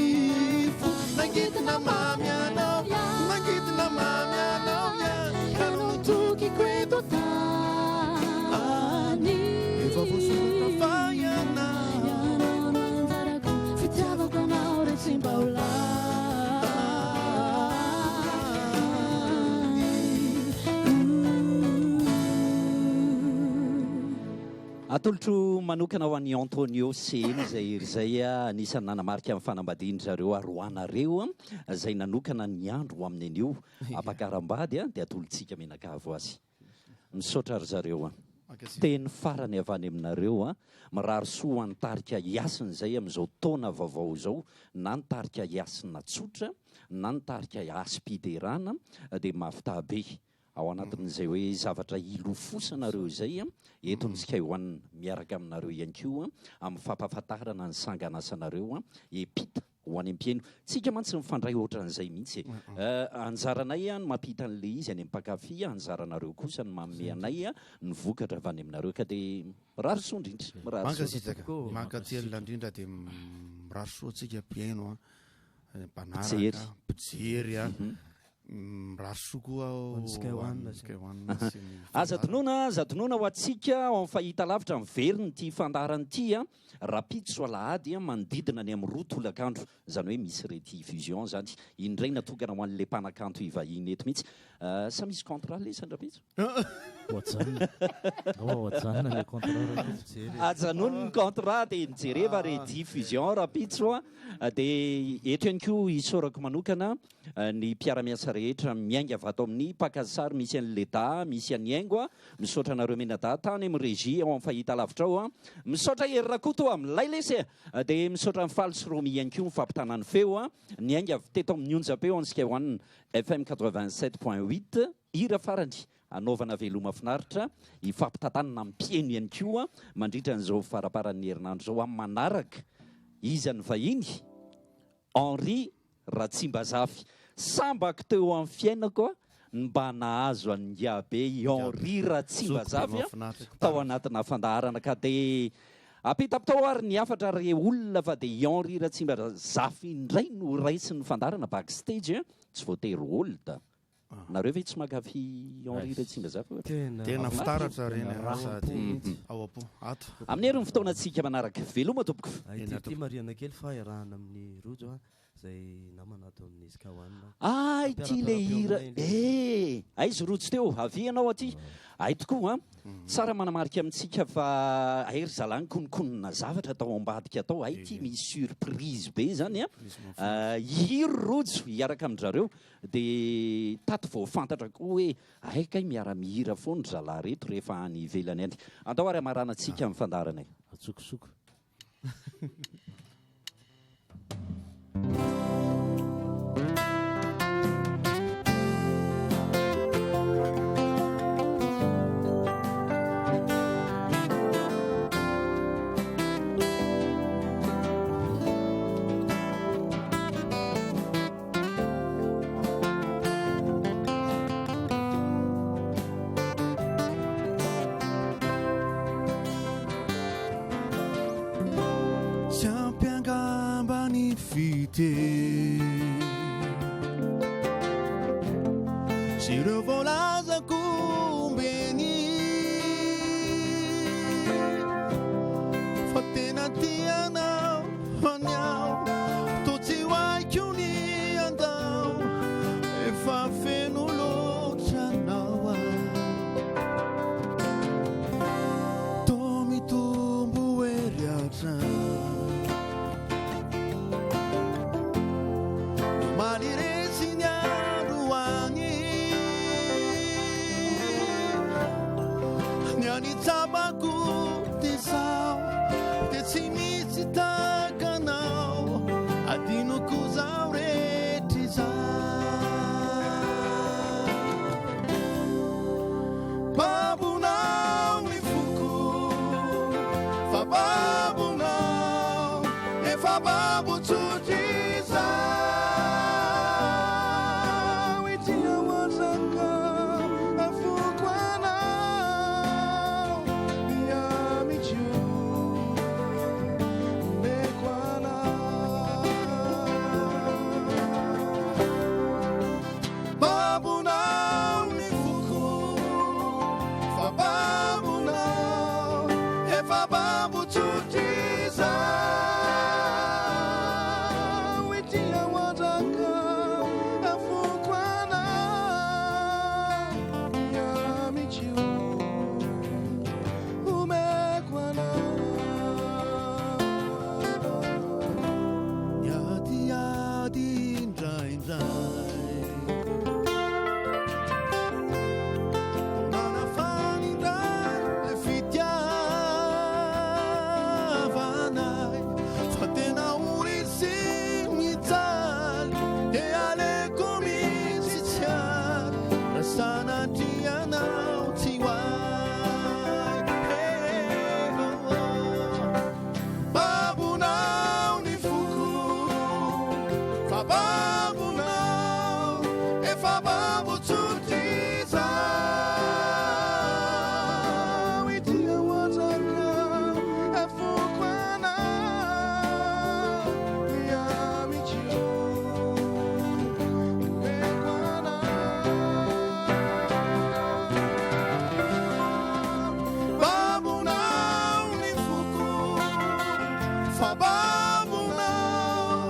fo nangidina mamy anao ihany ianao atolotro manokana ho an'ny Antonio Seny zay ry a anisan'ny nanamarika amin'ny fanambadian'zareo aroanareo zay nanokana ny andro ho amin'ny anio apakaram-bady dia atolotsika menakavo azy misaotra ry zareo teny farany avy any aminareo mirary soa anytarika iasiny zay amin'izao taona vaovao zao na nitarika iasina tsotra na nitarika aspiterana dia mafitabe ao anatin'izay hoe zavatra ilofosanareo izay entontsika hoanina miaraka aminareo ihany koa amin'ny fampahafantarana ny sanganasanareo epita ho any am-piaino tsika mantsy mifandray ohatran'izay mihitsy anjaranay no mampita an'le izy any ampakafy anjaranareo kosa ny manome anay ny vokatra avy any aminareo ka dia mirary soa indrindra mankatsielona indrindra dia mirary soa atsika mpiaino mpanaraka mpijery mirary soa koa aza donona ho atsika ao amin'ny fahita lavitra miveriny ity fandarany ity raha pitso alahady manodidina ny amin'ny roa tolakandro zany hoe misy rety fusion zany indray natokana ho an'le mpanakanto ivahiny eto mihitsy sa misy contrat le sandrapitso ajanony ny contrat dia nijereva rety fusion raha pitso dia eto ihany koa isorako manokana ny mpiaramiasa rehetra miainga avato amin'ny pakazisary misy an'ny leta misy an'ny aingo misaotra anareo menada tany amin'ny regie ao amin'ny fahita lavitra ao misaotra herirakoto milay lesy dia misaotra ny faly sy romi ihany koa mifampitanany feo ny ainga teto amin'ny onjapeo ansika hoanina FM 87.8 ira farany anaovana veloma finaritra ifampitantanana mpiaino ihany koa mandritra n'izao faraparan'ny herinandro zao amin'ny manaraka izy ny vahiny Henri Ratsimbazafy sambako teo amin'ny fiainako mba nahazo anyabe Henri Ratsimbazafy tao anatina fandaharana ka dia apitapitao ary ny afatra re olona fa dia Henri Ratsimbazafy indray no raisiny fandaharana backstage tsy voatery olda nareo ve tsy makafy Henri Ratsimbazafy tena fitaratra reny ao apo ato amin'ny heriny fotoanantsika manaraka veloma tompoko ty mariana kely fa iarahana amin'ny rojo zay namana ato amin'ny izy kahoanina ay ty le hira aizy rojo teo avianao aty ay tokoa tsara manamarika amintsika fa ay ry zalany konikonina zavatra atao ambadika atao ay ty misy surprise be zany hiry rojo hiaraka amin'zareo dia tato vao fantatra koa hoe ay kay miara-mihira foany zalahy reto rehefa any ivelany any andao ary amaranantsika amin'ny fandaranay atsokosoko Sireo volaza kumbeni fa tena tianao hoaniao to tsy hoaiko ny andao efa feno loatranao to mitombo eriatra Tabaku tisao te simisi takanao adino kuzao retiza babunao ni fuku fa babunao e fa babu tutiza witia wazanga afukwana umekwana efa babonao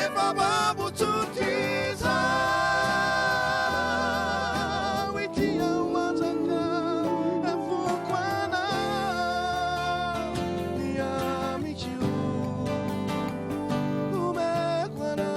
efa babo tsotiza oetia manjaka efokoana niamikio umekwana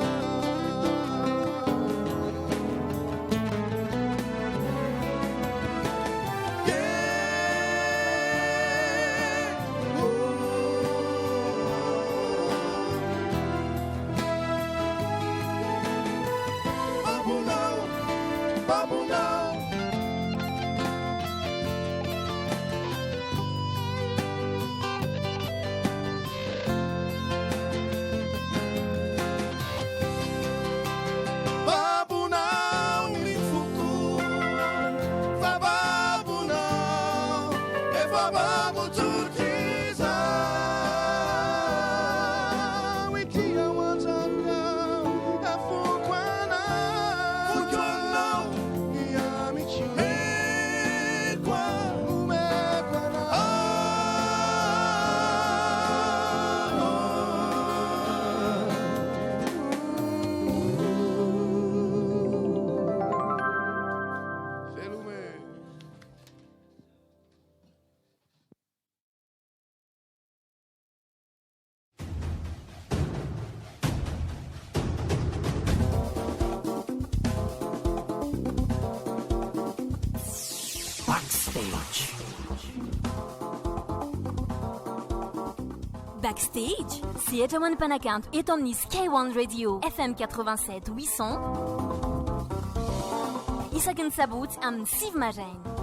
Backstage, sehatra ho an'ny mpanakanto eto amin'ny Sky One Radio FM 87 800 isaky ny sabotsy amin'ny 6 maraina.